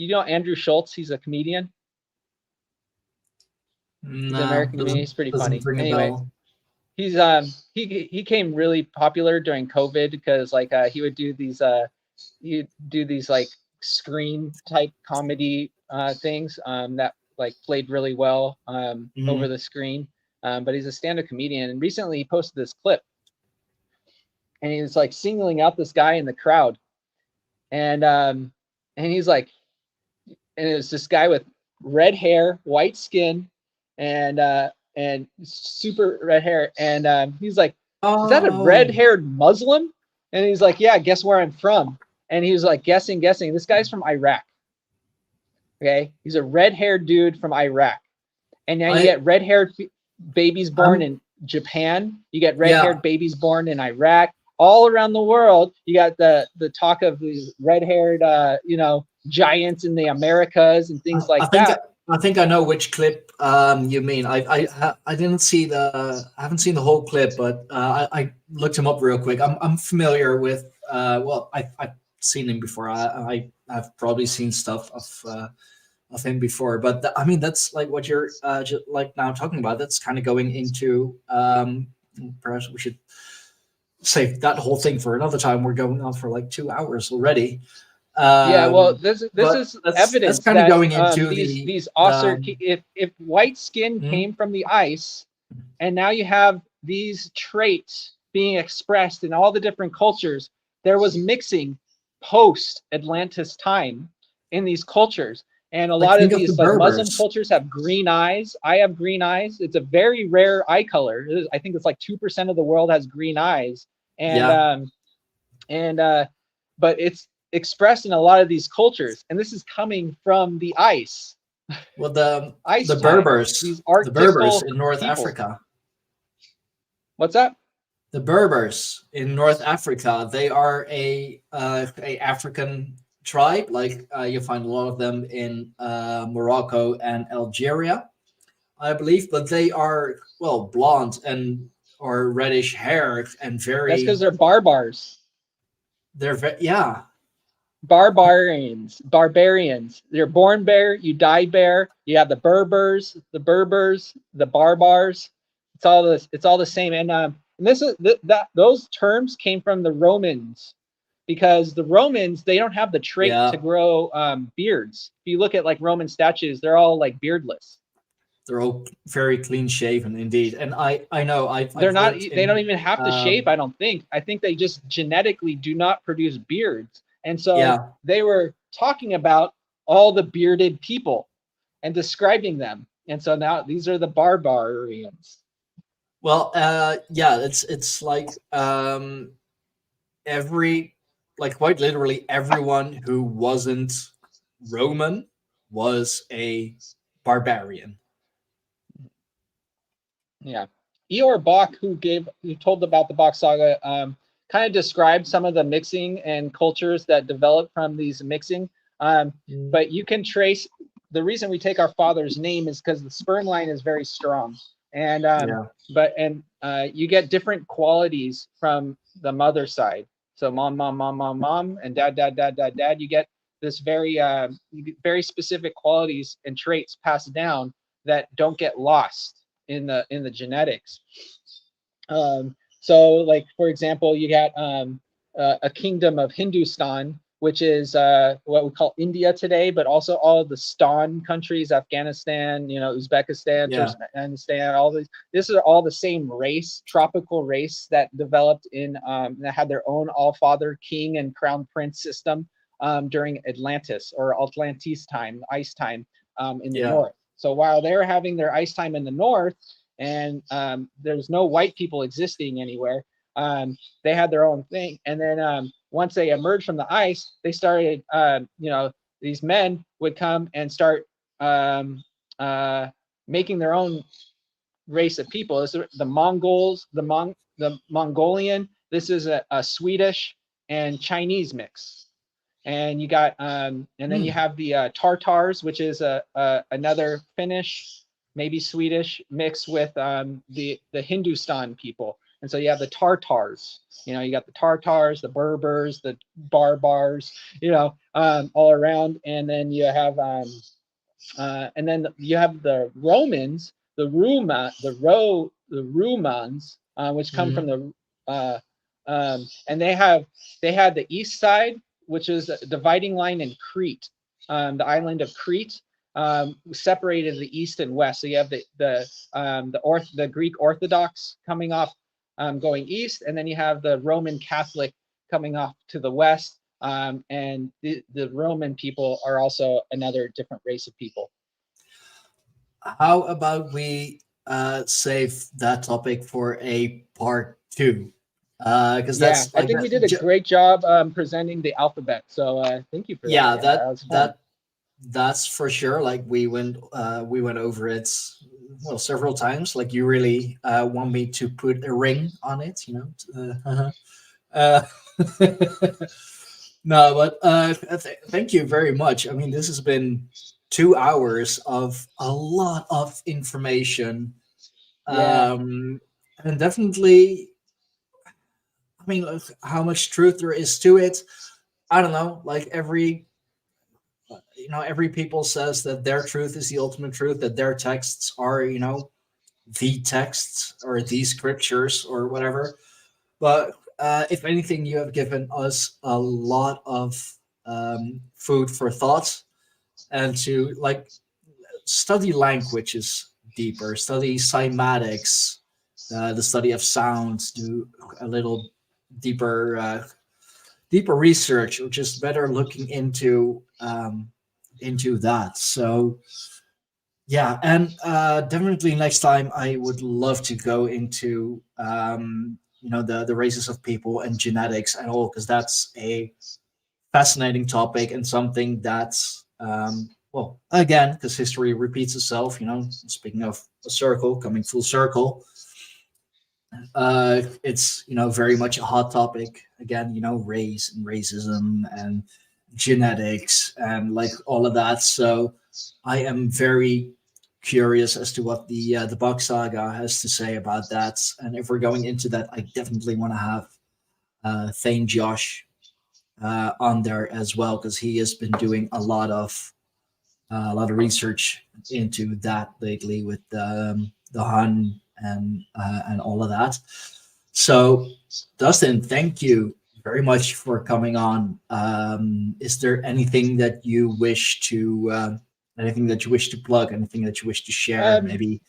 know Andrew Schultz? He's a comedian. He's an American comedian. He's pretty funny. Anyway, he's he became really popular during COVID because like he would do these like screen type comedy things that like played really well over the screen. But he's a stand-up comedian, and recently he posted this clip, and he was like singling out this guy in the crowd, and he's like, and it was this guy with red hair, white skin, and super red hair, and he's like, "Is that a red-haired Muslim?" And he's like, "Yeah, guess where I'm from?" And he was like, guessing. This guy's from Iraq. Okay, he's a red-haired dude from Iraq, and now you get red-haired babies born in Japan. You get red-haired babies born in Iraq. All around the world, you got the talk of these red-haired, giants in the Americas and things like that. I think I know which clip you mean. I haven't seen the whole clip, but I looked him up real quick. I'm familiar with. I've seen him before. I have probably seen stuff of him before, but I mean that's like what you're like now talking about. That's kind of going into. Perhaps we should save that whole thing for another time. We're going on for like 2 hours already. This is evidence that's kind of going into these awesome. If white skin came from the ice, and now you have these traits being expressed in all the different cultures, there was mixing post Atlantis time in these cultures, and a lot of these like Muslim cultures have green eyes. I have green eyes. It's a very rare eye color. I think it's like 2% of the world has green eyes, but it's expressed in a lot of these cultures, and this is coming from the ice. Well, the Berbers, the Berbers in North Africa. What's that? The Berbers in North Africa. They are a African tribe. Like you find a lot of them in Morocco and Algeria, I believe. But they are blonde and or reddish hair and very. That's because they're barbars. They're barbarians. You're born bear, you die bear. You have the Berbers, the barbars. It's all the same. And this is those terms came from the Romans, because the Romans, they don't have the trait to grow beards. If you look at like Roman statues, they're all like beardless. They're all very clean shaven indeed. And I know they don't even have to shave. I don't think. I think they just genetically do not produce beards. And so they were talking about all the bearded people and describing them. And so now these are the barbarians. Well, it's like quite literally everyone who wasn't Roman was a barbarian. Yeah. Ior Bock, who told about the Bock Saga, kind of described some of the mixing and cultures that developed from these mixing. But you can trace the reason we take our father's name is because the sperm line is very strong. And you get different qualities from the mother side. So mom, and dad. You get this very specific qualities and traits passed down that don't get lost in the genetics. So like, for example, you got a kingdom of Hindustan, which is what we call India today, but also all of the Stan countries, Afghanistan, Uzbekistan, Turkmenistan, all these. This is all the same race, tropical race that developed that had their own all-father king and crown prince system during Atlantis or Atlantis time, ice time in the north. So while they're having their ice time in the north, and there's no white people existing anywhere, they had their own thing. And then once they emerged from the ice, they started, these men would come and start making their own race of people. This is the Mongols, the Mongolian. This is a Swedish and Chinese mix. And you got, and then you have the Tartars, which is another Finnish, maybe Swedish mix with the Hindustan people. And so you have the Tartars. You got the Tartars, the Berbers, the Barbars, all around. And then you have, the Romans, the Romans, which come from the, and they had the east side, which is a dividing line in Crete, the island of Crete, separated the east and west. So you have the Greek Orthodox coming off, going east, and then you have the Roman Catholic coming off to the west. And the Roman people are also another different race of people. How about we save that topic for a part 2? Because that's I think we did a great job presenting the alphabet. So thank you for that. Yeah, that's for sure. Like we went over it several times. Like you really want me to put a ring on it, No, but thank you very much. I mean, this has been 2 hours of a lot of information, and definitely, I mean, how much truth there is to it, I don't know. Like every people says that their truth is the ultimate truth, that their texts are, the texts or the scriptures or whatever. But if anything, you have given us a lot of food for thought, and to study languages deeper, study cymatics, the study of sounds, do a little deeper research, or just better looking into that. So yeah, and definitely next time I would love to go into the races of people and genetics and all, because that's a fascinating topic and something that's again, because history repeats itself. Speaking of a circle coming full circle, it's very much a hot topic again. Race and racism and genetics and all of that. So I am very curious as to what the Bock Saga has to say about that. And if we're going into that, I definitely want to have Thane Josh on there as well, because he has been doing a lot of research into that lately with the Hun and all of that. So Dustin, thank you very much for coming on. Is there anything that you wish to plug, anything that you wish to share, maybe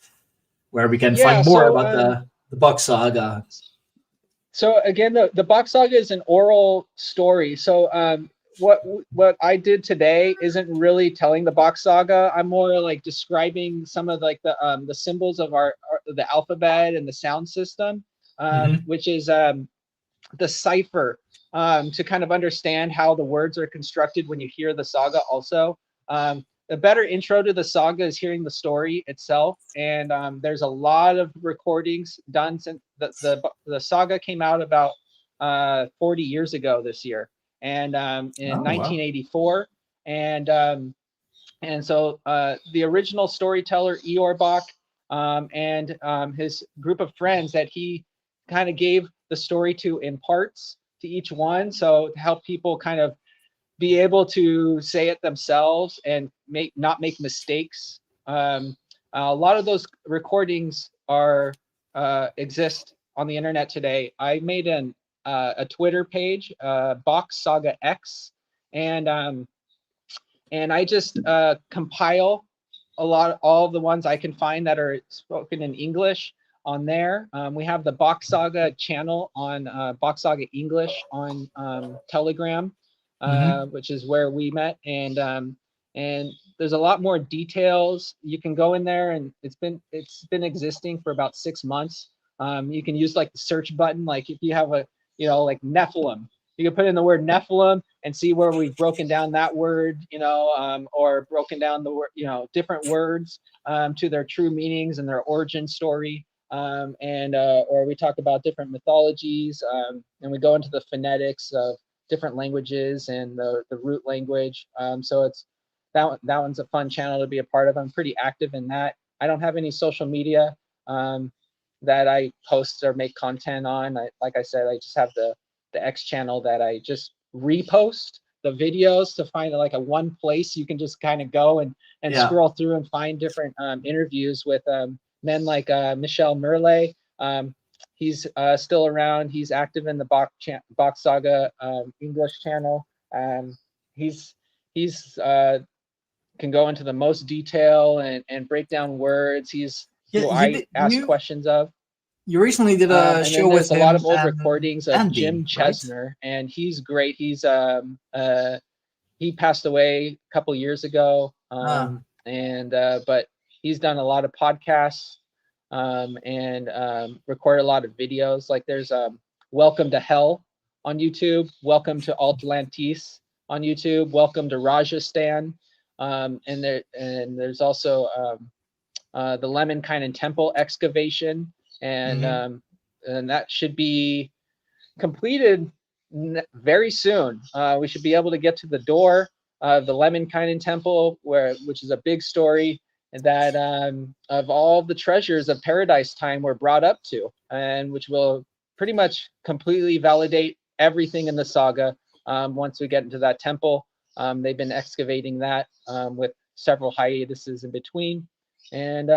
where we can find more about the Bock Saga? So again, the Bock Saga is an oral story. So what I did today isn't really telling the Bock Saga. I'm more like describing some of the symbols of the alphabet and the sound system, which is the cipher, to kind of understand how the words are constructed when you hear the saga. Also, a better intro to the saga is hearing the story itself. And there's a lot of recordings done since the saga came out about 40 years ago this year, and in 1984. Wow. And so the original storyteller Ior Bock and his group of friends that he kind of gave the story to in parts to each one, so to help people kind of be able to say it themselves and not make mistakes. A lot of those recordings exist on the internet today. I made a Twitter page, Bock Saga X, and I just compile all of the ones I can find that are spoken in English on there. We have the Bock Saga channel on Bock Saga English on Telegram, which is where we met, and there's a lot more details. You can go in there, and it's been existing for about 6 months. You can use the search button, if you have like Nephilim, You can put in the word Nephilim and see where we've broken down that word, or broken down the word, different words to their true meanings and their origin story. Or we talk about different mythologies, and we go into the phonetics of different languages and the root language. So it's that one's a fun channel to be a part of. I'm pretty active in that. I don't have any social media that I post or make content on. Like I said, I just have the X channel that I just repost the videos to find like a one place you can just kind of go and scroll through and find different interviews with men like Michel Merle. He's still around. He's active in the Bock Saga English channel. He's can go into the most detail and break down words. He's who I ask questions of. You recently did a show with a lot of old recordings of Andy, Jim Chesner, right? And he's great. He's he passed away a couple years ago, but he's done a lot of podcasts and recorded a lot of videos. Like there's Welcome to Hell on YouTube, Welcome to Atlantis on YouTube, Welcome to Rajasthan, and there's also the Lemminkainen Temple excavation, and that should be completed very soon. We should be able to get to the door of the Lemminkainen Temple, which is a big story that of all the treasures of Paradise Time were brought up to, and which will pretty much completely validate everything in the saga once we get into that temple. They've been excavating that with several hiatuses in between. And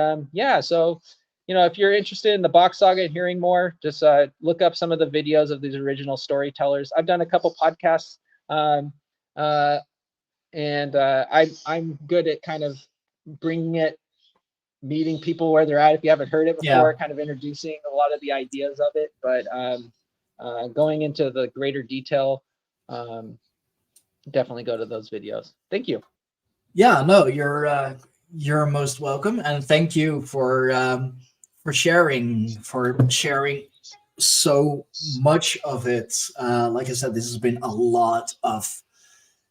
so if you're interested in the Bock Saga and hearing more, just look up some of the videos of these original storytellers. I've done a couple podcasts, and I'm good at kind of meeting people where they're at. If you haven't heard it before, kind of introducing a lot of the ideas of it, but going into the greater detail, definitely go to those videos. Thank you. Yeah, no, you're most welcome, and thank you for sharing so much of it. Like I said, this has been a lot of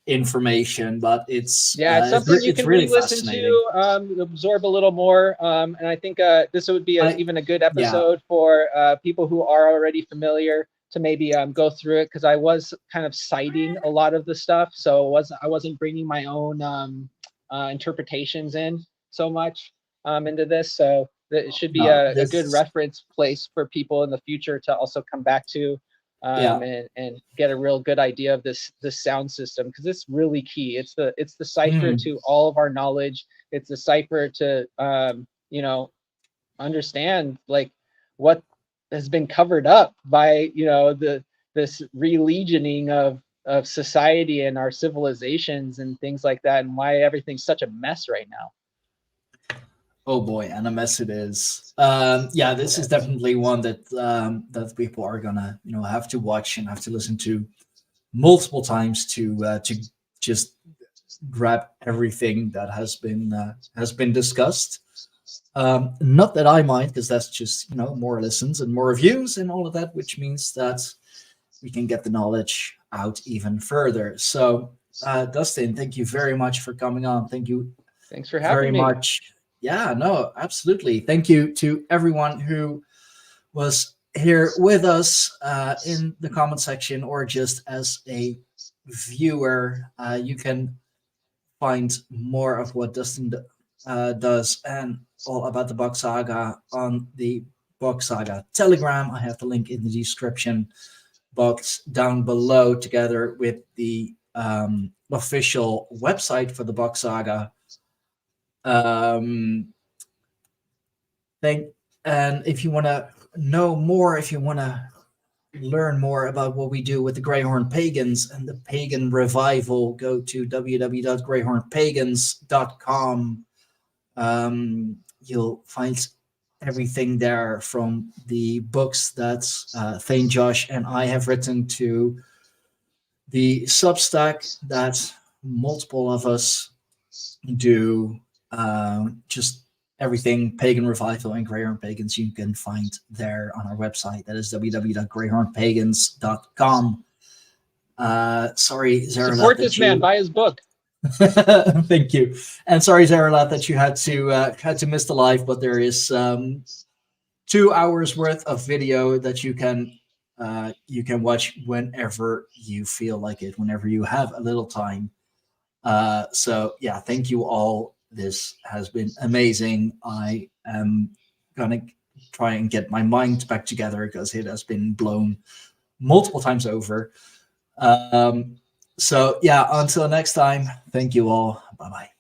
information, but it's something you can really listen to, absorb a little more, and I think this would be even a good episode for people who are already familiar to maybe go through it, because I was kind of citing a lot of the stuff, so I wasn't bringing my own interpretations in so much into this, so it should be a good reference place for people in the future to also come back to and get a real good idea of this sound system, because it's really key. It's the cipher to all of our knowledge. It's the cipher to understand like what has been covered up by this relegioning of society and our civilizations and things like that, and why everything's such a mess right now. Oh boy, and a mess it is. This is definitely one that people are gonna have to watch and have to listen to multiple times to just grab everything that has been discussed. Not that I mind, because that's just more listens and more views and all of that, which means that we can get the knowledge out even further. So, Dustin, thank you very much for coming on. Thanks for having me. Very much. Yeah, no, absolutely. Thank you to everyone who was here with us in the comment section or just as a viewer. You can find more of what Dustin does and all about the Bock Saga on the Bock Saga Telegram. I have the link in the description box down below, together with the official website for the Bock Saga. And if you want to know more, if you want to learn more about what we do with the Greyhorn Pagans and the pagan revival, go to www.greyhornpagans.com. You'll find everything there, from the books that Thane, Josh, and I have written, to the Substack that multiple of us do. Just everything pagan revival and Greyhorn Pagans you can find there on our website. That is www.greyhornpagans.com. Sorry, Zaralat, Support this man. Buy his book. Thank you. And sorry, Zaralat, that you had to miss the live, but there is 2 hours worth of video that you can watch whenever you feel like it, whenever you have a little time. So yeah, thank you all. This has been amazing. I am gonna try and get my mind back together because it has been blown multiple times over. So yeah, until next time, thank you all. Bye bye.